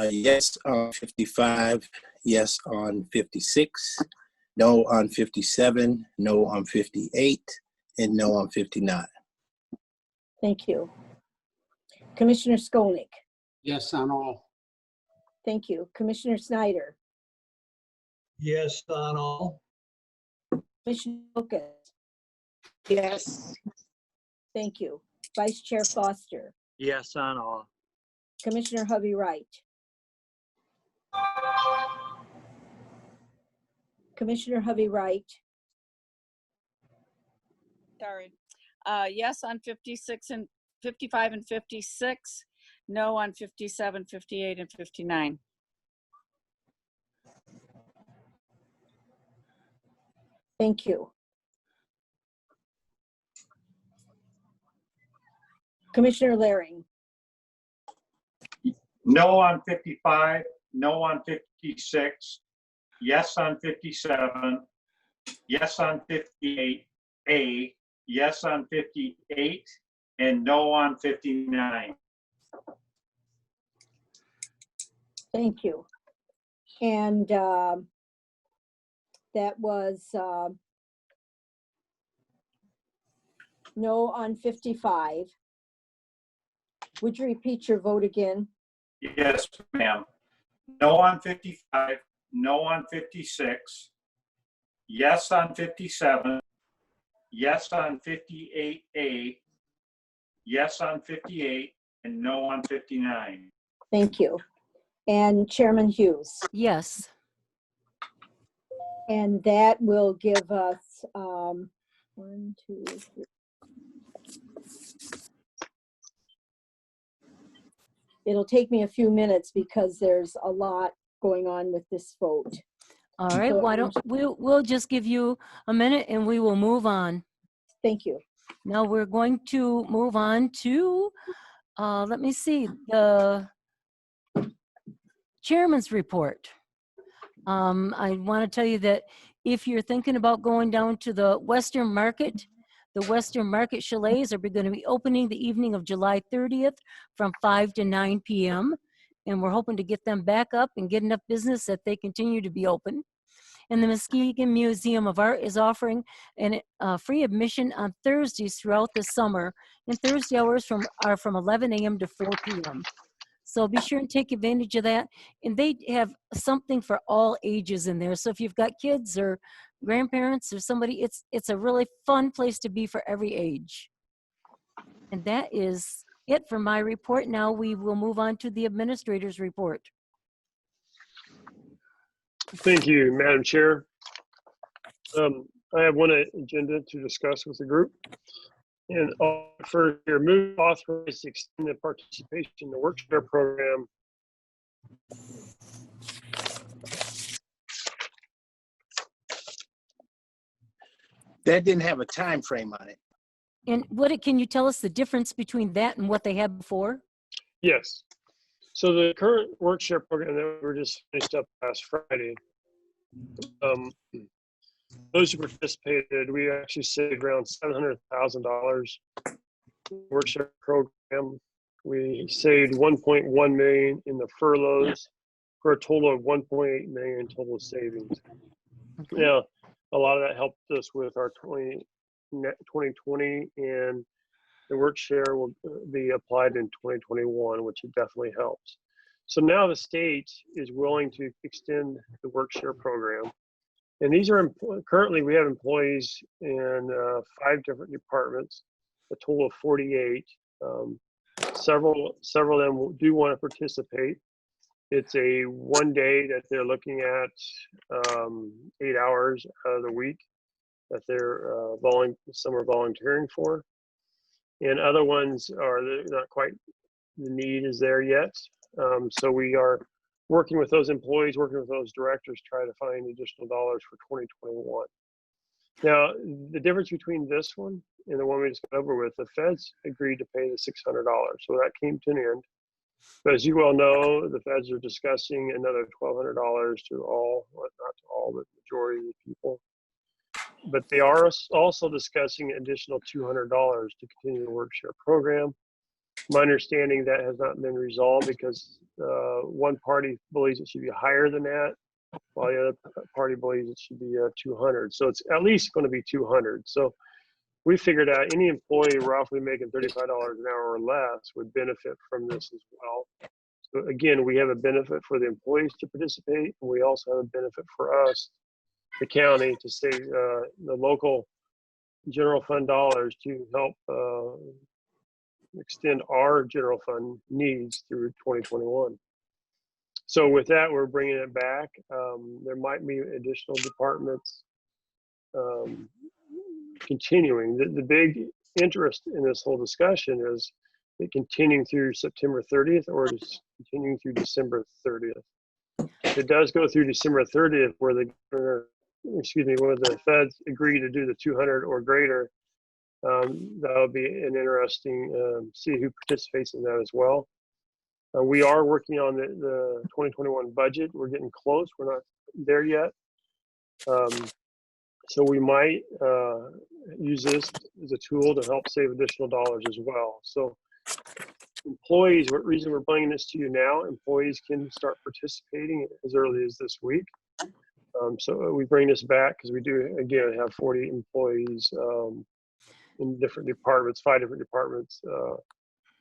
Yes on 55, yes on 56, no on 57, no on 58, and no on 59. Thank you. Commissioner Skolnick. Yes on all. Thank you. Commissioner Snyder. Yes on all. Commissioner Wilkins. Yes. Thank you. Vice Chair Foster. Yes on all. Commissioner Hovey Wright. Commissioner Hovey Wright. Sorry. Yes on 56 and 55 and 56. No on 57, 58, and 59. Thank you. Commissioner Laring. No on 55, no on 56, yes on 57, yes on 58A, yes on 58, and no on 59. Thank you. And that was no on 55. Would you repeat your vote again? Yes, ma'am. No on 55, no on 56, yes on 57, yes on 58A, yes on 58, and no on 59. Thank you. And Chairman Hughes. Yes. And that will give us 1, 2, 3. It'll take me a few minutes because there's a lot going on with this vote. All right, So why don't we'll just give you a minute and we will move on. Thank you. Now we're going to move on to, let me see, the chairman's report. I want to tell you that if you're thinking about going down to the Western Market Chalets are going to be opening the evening of July 30th from 5 to 9 p.m. And we're hoping to get them back up and get enough business that they continue to be open. And the Muskegon Museum of Art is offering free admission on Thursdays throughout the summer. And Thursday hours are from 11 a.m. to 4 p.m. So be sure and take advantage of that. And they have something for all ages in there. So if you've got kids or grandparents or somebody, it's a really fun place to be for every age. And that is it for my report. Now we will move on to the administrator's report. Thank you, Madam Chair. I have one agenda to discuss with the group. And for your move authorize to extend the participation in the workshare program. That didn't have a time frame on it. And can you tell us the difference between that and what they had before? Yes. So the current workshare program that we just finished up last Friday, those who participated, we actually saved around $700,000 workshare program. We saved 1.1 million in the furloughs for a total of 1.8 million total savings. Okay. Now, a lot of that helped us with our 2020, and the workshare will be applied in 2021, which it definitely helps. So now the state is willing to extend the workshare program. And these are currently we have employees in 5 different departments, a total of 48. Several of them do want to participate. It's a 1 day that they're looking at 8 hours out of the week that they're some are volunteering for, and other ones are not quite, the need is there yet. So we are working with those employees, working with those directors, try to find additional dollars for 2021. Now, the difference between this one and the one we just got over with, the feds agreed to pay the $600. So that came to an end. But as you well know, the feds are discussing another $1,200 to all, well, not to all, but the majority of the people. But they are also discussing additional $200 to continue the workshare program. My understanding that has not been resolved because one party believes it should be higher than that, while the other party believes it should be 200. So it's at least going to be 200. So we figured out any employee roughly making $35 an hour or less would benefit from this as well. So again, we have a benefit for the employees to participate, and we also have a benefit for us, the county, to save the local general fund dollars to help extend our general fund needs through 2021. So with that, we're bringing it back. There might be additional departments continuing. The big interest in this whole discussion is it continuing through September 30th or just continuing through December 30th. If it does go through December 30th, where the feds agree to do the 200 or greater, that'll be an interesting, see who participates in that as well. We are working on the 2021 budget. We're getting close. We're not there yet. So we might use this as a tool to help save additional dollars as well. So employees, what reason we're bringing this to you now, employees can start participating as early as this week. So we bring this back because we do, again, have 40 employees in different departments, 5 different departments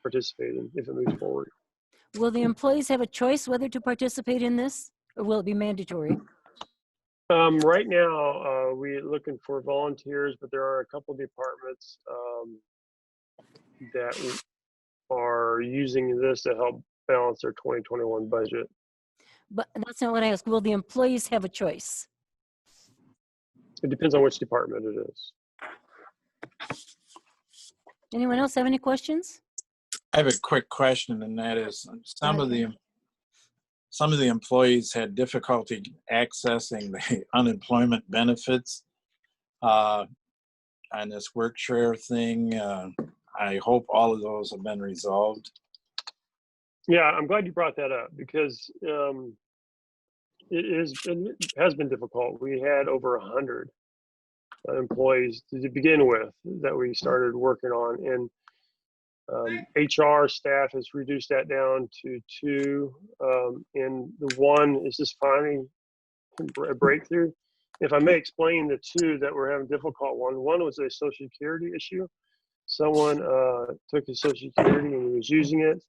participating if it moves forward. Will the employees have a choice whether to participate in this, or will it be mandatory? Right now, we're looking for volunteers, but there are a couple departments that are using this to help balance their 2021 budget. But that's not what I asked. Will the employees have a choice? It depends on which department it is. Anyone else have any questions? I have a quick question, and that is some of the employees had difficulty accessing the unemployment benefits on this workshare thing. I hope all of those have been resolved. Yeah, I'm glad you brought that up because it has been difficult. We had over 100 employees to begin with that we started working on, and HR staff has reduced that down to 2, and the one is just finally a breakthrough. If I may explain the two that were having difficult one was a Social Security issue. Someone took his Social Security and was using it.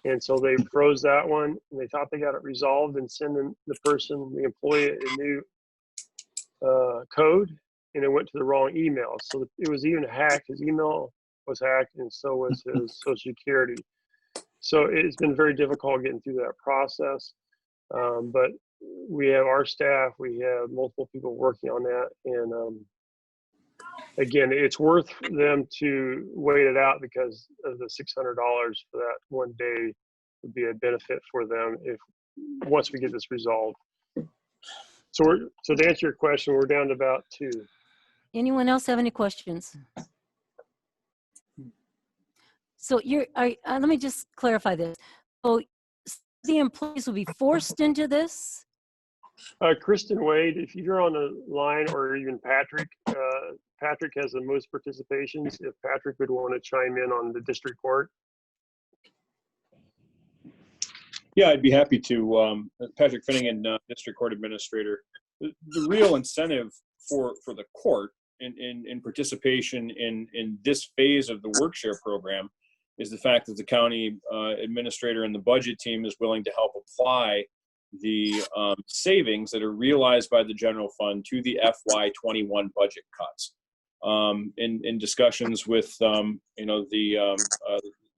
And so they froze that one and they thought they got it resolved and sending the employee a new code, and it went to the wrong email. So it was even hacked. His email was hacked and so was his Social Security. So it's been very difficult getting through that process. But we have our staff, we have multiple people working on that. And again, it's worth them to wait it out because of the $600 for that one day would be a benefit for them if once we get this resolved. So to answer your question, we're down to about 2. Anyone else have any questions? So let me just clarify this. So the employees will be forced into this? Kristen Wade, if you're on the line, or even Patrick, Patrick has the most participations. If Patrick would want to chime in on the district court. Yeah, I'd be happy to. Patrick Finnegan, District Court Administrator. The real incentive for the court in participation in this phase of the workshare program is the fact that the county administrator and the budget team is willing to help apply the savings that are realized by the general fund to the FY21 budget cuts. In discussions with the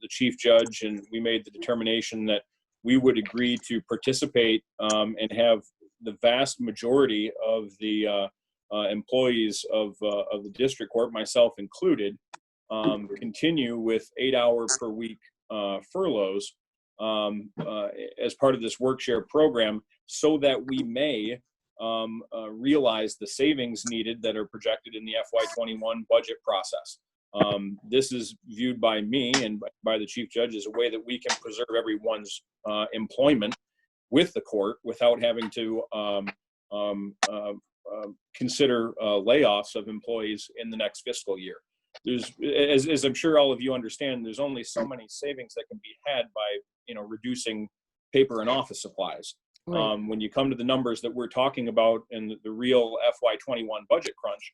chief judge, and we made the determination that we would agree to participate and have the vast majority of the employees of the district court, myself included, continue with 8-hour per week furloughs as part of this workshare program, so that we may realize the savings needed that are projected in the FY21 budget process. This is viewed by me and by the chief judge as a way that we can preserve everyone's employment with the court without having to consider layoffs of employees in the next fiscal year. There's, as I'm sure all of you understand, there's only so many savings that can be had by reducing paper and office supplies. Right. When you come to the numbers that we're talking about in the real FY21 budget crunch,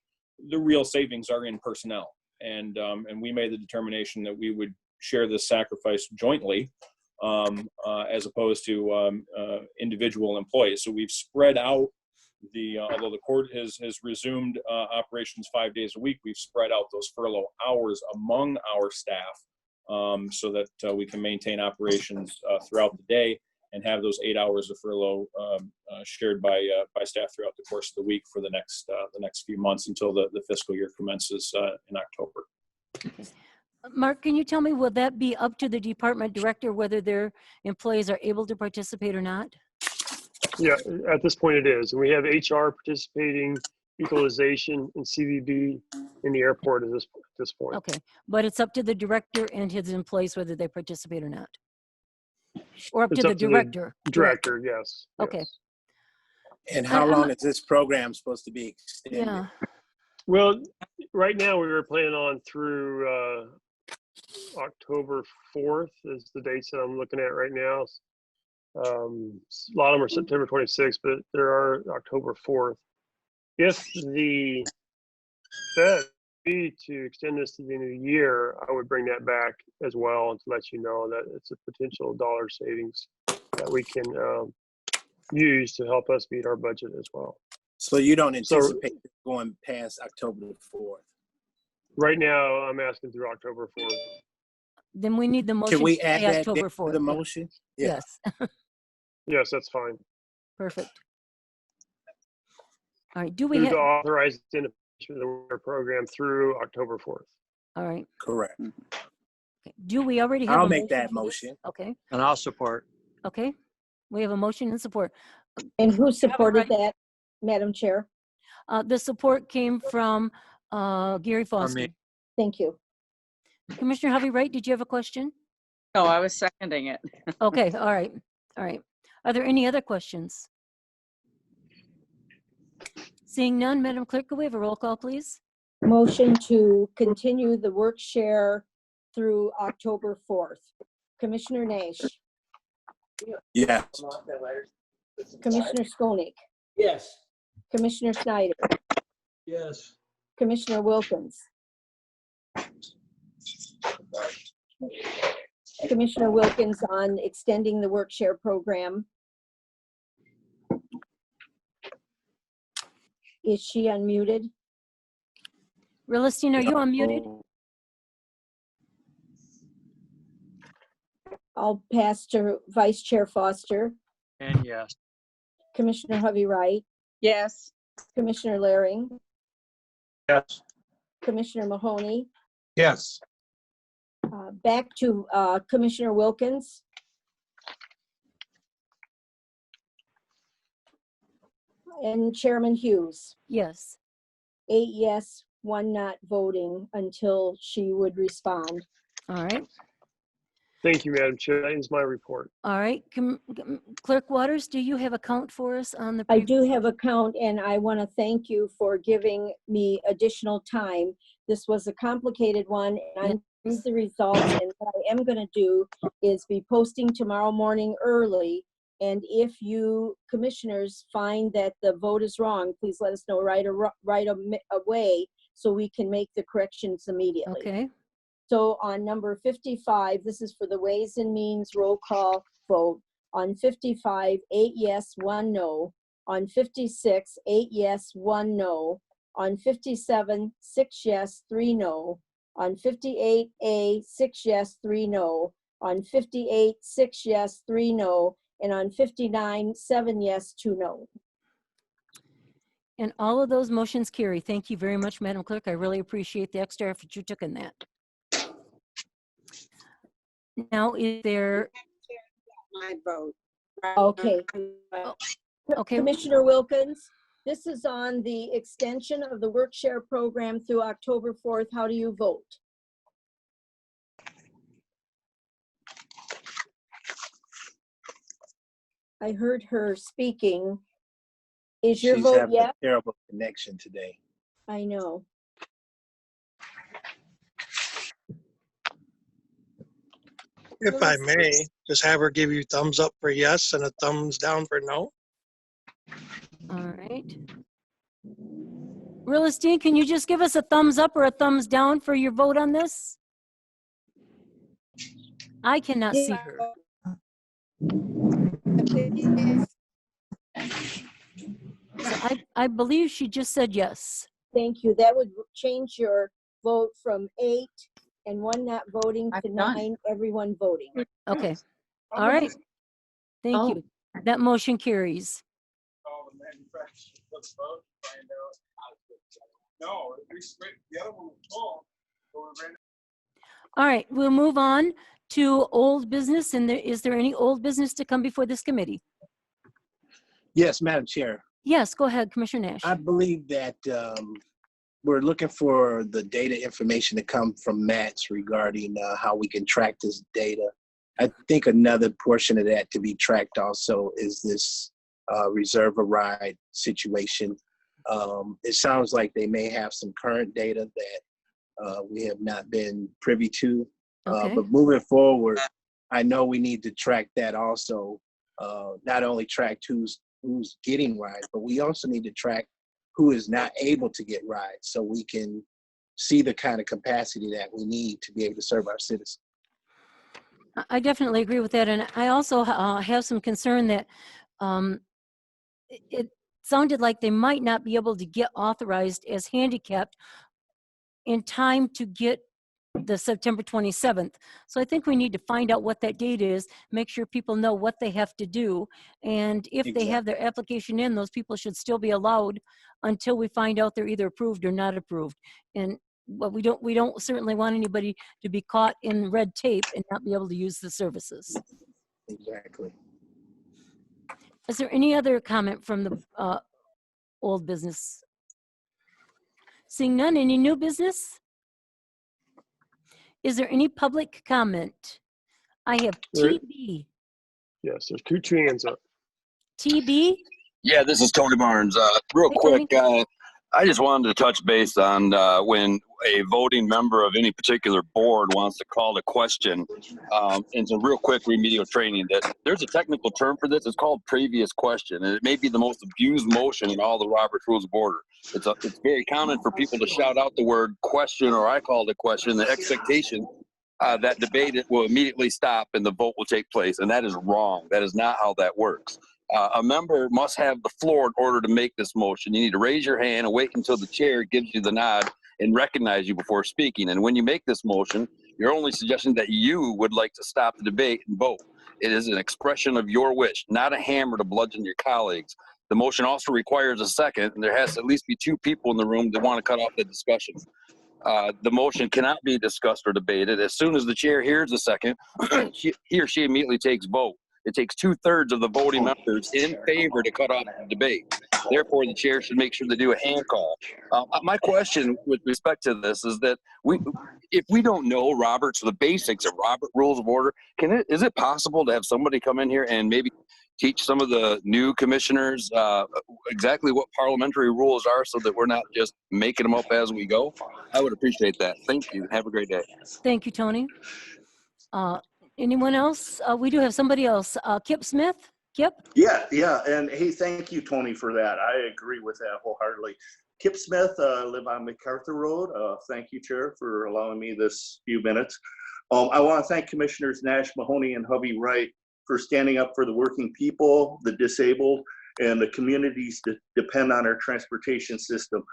the real savings are in personnel. And we made the determination that we would share this sacrifice jointly as opposed to individual employees. So we've spread out although the court has resumed operations 5 days a week, we've spread out those furlough hours among our staff so that we can maintain operations throughout the day and have those 8 hours of furlough shared by staff throughout the course of the week for the next few months until the fiscal year commences in October. Mark, can you tell me, will that be up to the department director whether their employees are able to participate or not? Yeah, at this point it is. And we have HR participating, equalization, and CVB in the airport at this point. Okay, but it's up to the director and his employees whether they participate or not? Or up to the director? Director, yes. Okay. Yes. And how long is this program supposed to be extended? Yeah. Well, right now we were planning on through October 4th is the dates that I'm looking at right now. A lot of them are September 26th, but there are October 4th. If the Fed agreed to extend this to the new year, I would bring that back as well to let you know that it's a potential dollar savings that we can use to help us meet our budget as well. So you don't anticipate going past October the 4th? Right now, I'm asking through October 4th. Then we need the motion. Can we to add say that October to 4th. the motion? Yeah. Yes. Yes, that's fine. Perfect. All right. Do we To have? authorize the work program through October 4th. All right. Correct. Okay. Do we already have? I'll a make that for this? motion. Okay. And I'll support. Okay. We have a motion and support. And who supported that, Madam Chair? The support came from Gary Foster. Thank you. Commissioner Harvey Wright, did you have a question? No, I was seconding it. Okay. All right. All right. Are there any other questions? Seeing none, Madam Clerk, could we have a roll call, please? Motion to continue the work share through October 4th. Commissioner Nash. Yes. Commissioner Skolnick. Yes. Commissioner Snyder, Yes. Commissioner Wilkins, Commissioner Wilkins on extending the work share program. Is she unmuted? Realistina, are you unmuted? I'll pass to Vice Chair Foster. And yes. Commissioner Hovey Wright, Yes. Commissioner Laring, Yes. Commissioner Mahoney. Yes. Back to Commissioner Wilkins. And Chairman Hughes. Yes. 8 yes, 1 not voting until she would respond. All right. Thank you, Madam Chair. That ends my report. All right. Clerk Waters, do you have a count for us on the? I do have a count, and I want to thank you for giving me additional time. This was a complicated one, and I'm the results. And what I am going to do is be posting tomorrow morning early. And if you commissioners find that the vote is wrong, please let us know right away so we can make the corrections immediately. Okay. So on number 55, this is for the Ways and Means roll call vote. On 55, 8 yes, 1 no. On 56, 8 yes, 1 no. On 57, 6 yes, 3 no. On 58A, 6 yes, 3 no. On 58, 6 yes, 3 no. And on 59, 7 yes, 2 no. And all of those motions carry. Thank you very much, Madam Clerk. I really appreciate the extra effort you took in that. Now, is there? My vote. Okay. Okay. Commissioner Wilkins, this is on the extension of the work share program through October 4th. How do you vote? I heard her speaking. Is your She's vote having yes? a terrible connection today. I know. If I may, just have her give you thumbs up for yes and a thumbs down for no. All right. Realistine, can you just give us a thumbs up or a thumbs down for your vote on this? I cannot see her. So I believe she just said yes. Thank you. That would change your vote from 8 and 1 not voting to 9, everyone voting. Okay. All right. Thank you. That motion carries. All right, we'll move on to old business. And is there any old business to come before this committee? Yes, Madam Chair. Yes, go ahead, Commissioner Nash. I believe that we're looking for the data information to come from MATS regarding how we can track this data. I think another portion of that to be tracked also is this reserve a ride situation. It sounds like they may have some current data that we have not been privy to. Okay. But moving forward, I know we need to track that also. Not only track who's getting rides, but we also need to track who is not able to get rides so we can see the kind of capacity that we need to be able to serve our citizens. I definitely agree with that. And I also have some concern that it sounded like they might not be able to get authorized as handicapped in time to get the September 27th. So I think we need to find out what that date is, make sure people know what they have to do. And if they have their application in, those people should still be allowed until we find out they're either approved or not approved. And well, we don't certainly want anybody to be caught in red tape and not be able to use the services. Exactly. Is there any other comment from the old business? Seeing none, any new business? Is there any public comment? I have TB. Yes, there's two hands up. TB? Yeah, this is Tony Barnes. Real Hey, quick, I just wanted to touch base on when a voting member of any particular board wants to call a question. And some real quick remedial training that there's a technical term for this. It's called previous question, and it may be the most abused motion in all the Robert's Rules of Order. It's very common for people to shout out the word question, or I call it a question, the expectation that debate will immediately stop and the vote will take place, and that is wrong. That is not how that works. A member must have the floor in order to make this motion. You need to raise your hand and wait until the chair gives you the nod and recognize you before speaking. And when you make this motion, you're only suggesting that you would like to stop the debate and vote. It is an expression of your wish, not a hammer to bludgeon your colleagues. The motion also requires a second, and there has to at least be 2 people in the room that want to cut off the discussion. The motion cannot be discussed or debated. As soon as the chair hears a second, he or she immediately takes vote. It takes 2/3 of the voting members in favor to cut off the debate. Therefore, the chair should make sure to do a hand call. My question with respect to this is that if we don't know Robert's, the basics of Robert Rules of Order, is it possible to have somebody come in here and maybe teach some of the new commissioners exactly what parliamentary rules are so that we're not just making them up as we go? I would appreciate that. Thank you. Have a great day. Thank you, Tony. Anyone else? We do have somebody else. Kip Smith? Kip? Yeah, and hey, thank you, Tony, for that. I agree with that wholeheartedly. Kip Smith, live on MacArthur Road. Thank you, Chair, for allowing me this few minutes. I want to thank Commissioners Nash, Mahoney, and Hubby Wright for standing up for the working people, the disabled, and the communities that depend on our transportation system.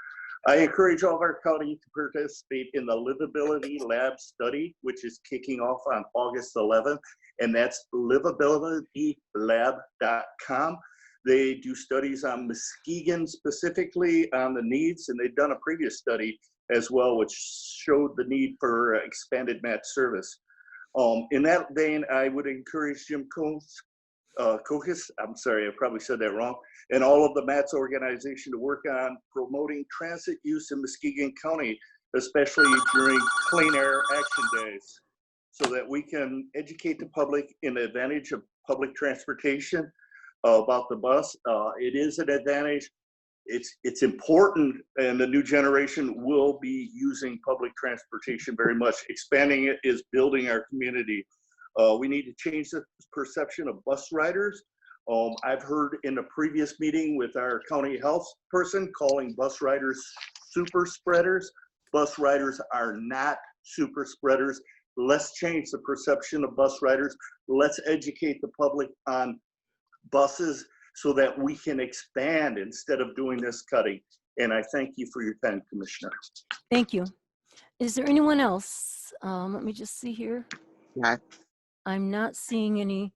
I encourage all of our county to participate in the Livability Lab study, which is kicking off on August 11th, and that's livabilitylab.com. They do studies on Muskegon specifically on the needs, and they've done a previous study as well, which showed the need for expanded match service. In that vein, I would encourage Jim Kokis, I'm sorry, I probably said that wrong, and all of the MATS organization to work on promoting transit use in Muskegon County, especially during Clean Air Action Days, so that we can educate the public in the advantage of public transportation about the bus. It is an advantage. It's important, and the new generation will be using public transportation very much. Expanding it is building our community. We need to change the perception of bus riders. I've heard in a previous meeting with our county health person calling bus riders super spreaders. Bus riders are not super spreaders. Let's change the perception of bus riders. Let's educate the public on buses so that we can expand instead of doing this cutting. And I thank you for your time, Commissioner. Thank you. Is there anyone else? Let me just see here. Yeah. I'm not seeing any.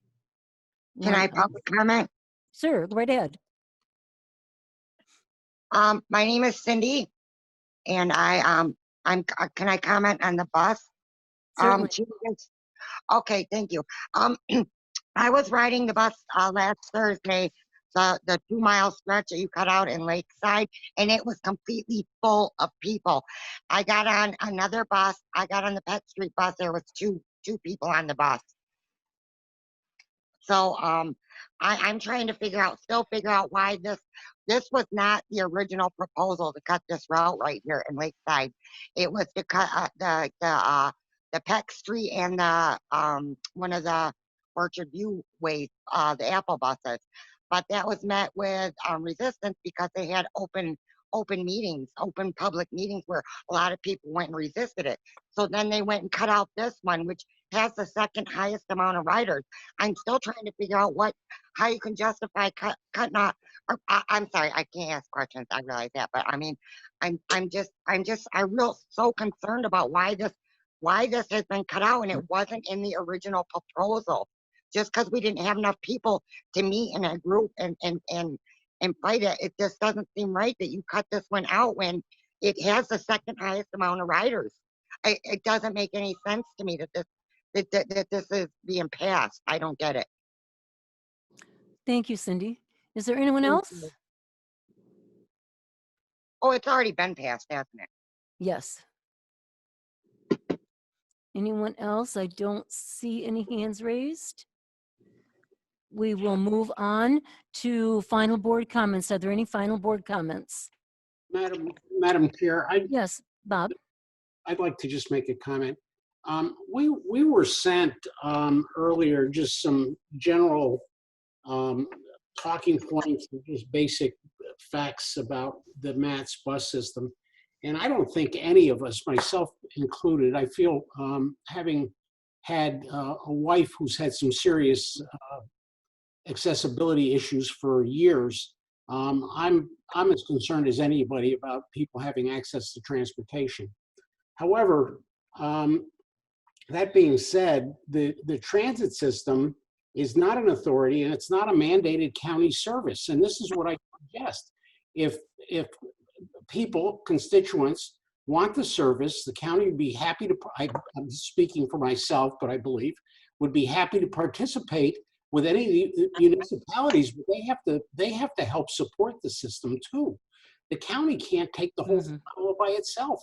Can I public comment? Sure, go right ahead. My name is Cindy, and can I comment on the bus? Certainly. Okay, thank you. I was riding the bus last Thursday, the 2-mile stretch that you cut out in Lakeside, and it was completely full of people. I got on another bus. I got on the Pet Street bus. There was two people on the bus. So I'm trying to figure out why this was not the original proposal to cut this route right here in Lakeside. It was to cut the Peck Street and the one of the Orchard View ways, the Apple buses. But that was met with resistance because they had open meetings, open public meetings where a lot of people went and resisted it. So then they went and cut out this one, which has the second highest amount of riders. I'm still trying to figure out how you can justify cutting off. I'm sorry, I can't ask questions. I realize that, but I mean, I'm real so concerned about why this has been cut out and it wasn't in the original proposal. Just because we didn't have enough people to meet in a group and fight it, it just doesn't seem right that you cut this one out when it has the second highest amount of riders. It doesn't make any sense to me that this is being passed. I don't get it. Thank you, Cindy. Is there anyone else? Oh, it's already been passed, hasn't it? Yes. Anyone else? I don't see any hands raised. We will move on to final board comments. Are there any final board comments? Madam Chair, Yes, Bob. I'd like to just make a comment. We were sent earlier just some general talking points, just basic facts about the MATS bus system. And I don't think any of us, myself included, I feel having had a wife who's had some serious accessibility issues for years, I'm as concerned as anybody about people having access to transportation. However, that being said, the transit system is not an authority and it's not a mandated county service. And this is what I suggest. If people, constituents, want the service, the county would be happy to, I'm speaking for myself, but I believe, would be happy to participate with any of the municipalities, but they have to help support the system too. The county can't take the whole thing all by itself.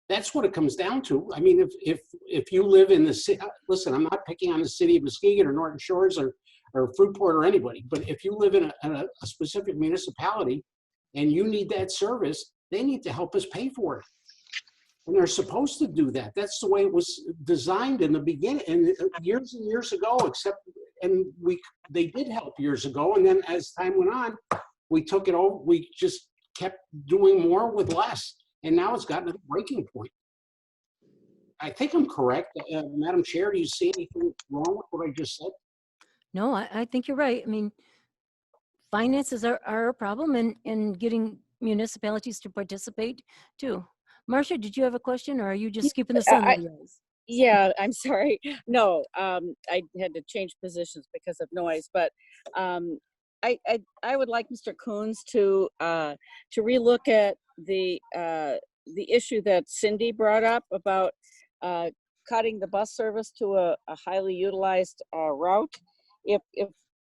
That's what it comes down to. I mean, if you live in the city, listen, I'm not picking on the city of Muskegon or Norton Shores or Fruitport or anybody, but if you live in a specific municipality and you need that service, they need to help us pay for it. And they're supposed to do that. That's the way it was designed in the beginning, and years ago, they did help years ago. And then as time went on, we took it over. We just kept doing more with less. And now it's gotten to the breaking point. I think I'm correct. Madam Chair, do you see anything wrong with what I just said? No, I think you're right. I mean, finances are a problem in getting municipalities to participate too. Marcia, did you have a question, or are you just keeping the sun on the eyes? Yeah, I'm sorry. No, I had to change positions because of noise, but I would like Mr. Coons to relook at the issue that Cindy brought up about cutting the bus service to a highly utilized route. If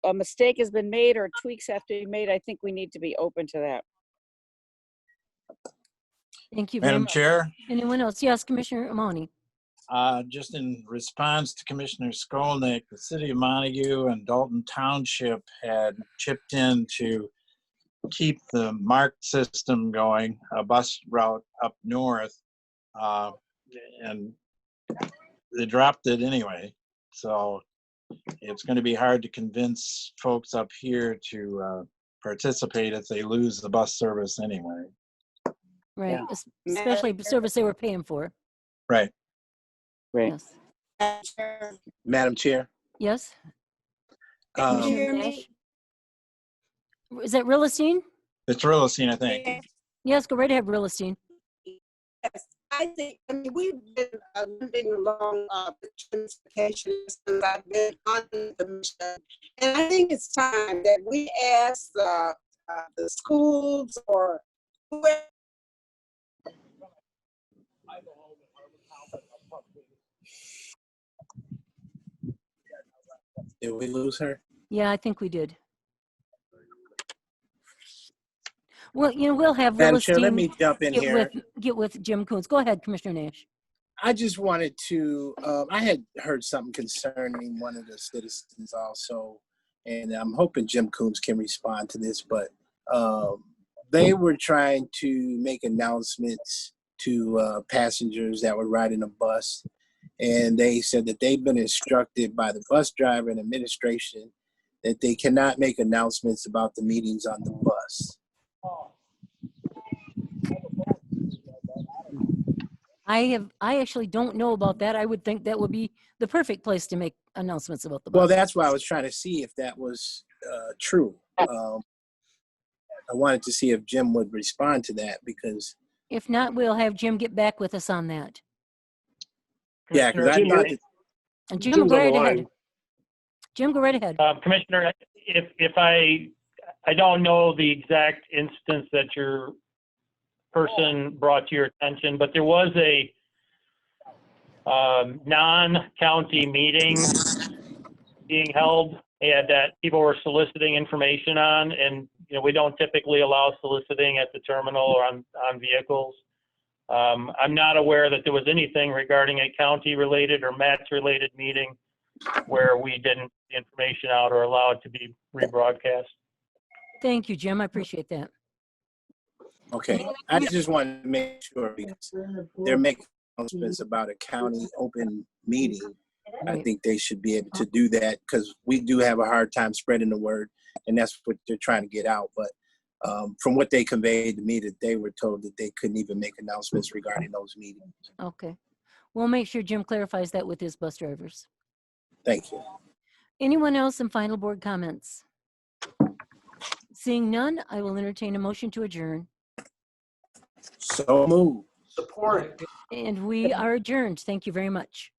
a mistake has been made or tweaks have to be made, I think we need to be open to that. Thank you very Madam much. Chair, Anyone else? Yes, Commissioner Amoni. just in response to Commissioner Skolnick, the city of Montague and Dalton Township had chipped in to keep the MARC system going, a bus route up north, and they dropped it anyway. So it's going to be hard to convince folks up here to participate if they lose the bus service anyway. Right, especially the service they were paying for. Right. Right. Yes. Madam Chair. Yes. Hear me? Is that Rilestein? It's Rilestein, I think. Yes, go right ahead, Rilestein. Yes, I mean, we've been living along the transportation since I've been on the commission. And I think it's time that we ask the schools or whoever. Did we lose her? Yeah, I think we did. Well, you know, we'll have Madam Chair, let Rilestein me jump in here. Get with Jim Coons. Go ahead, Commissioner Nash. I just wanted to, I had heard something concerning one of the citizens also, and I'm hoping Jim Coons can respond to this, but they were trying to make announcements to passengers that were riding a bus, and they said that they've been instructed by the bus driver and administration that they cannot make announcements about the meetings on the bus. I actually don't know about that. I would think that would be the perfect place to make announcements about the bus. Well, that's why I was trying to see if that was true. I wanted to see if Jim would respond to that, because if not, we'll have Jim get back with us on that. Yeah, because I thought that. And Jim, go right ahead. Jim, go right ahead. Commissioner, if I don't know the exact instance that your person brought to your attention, but there was a non-county meeting being held and that people were soliciting information on, and you know, we don't typically allow soliciting at the terminal or on vehicles. I'm not aware that there was anything regarding a county-related or MATS-related meeting where we didn't get the information out or allow it to be rebroadcast. Thank you, Jim. I appreciate that. Okay, I just wanted to make sure because they're making announcements about a county open meeting. I think they should be able to do that because we do have a hard time spreading the word, and that's what they're trying to get out. But from what they conveyed to me, that they were told that they couldn't even make announcements regarding those meetings. Okay. We'll make sure Jim clarifies that with his bus drivers. Thank you. Anyone else in final board comments? Seeing none, I will entertain a motion to adjourn. So moved. Support. And we are adjourned. Thank you very much.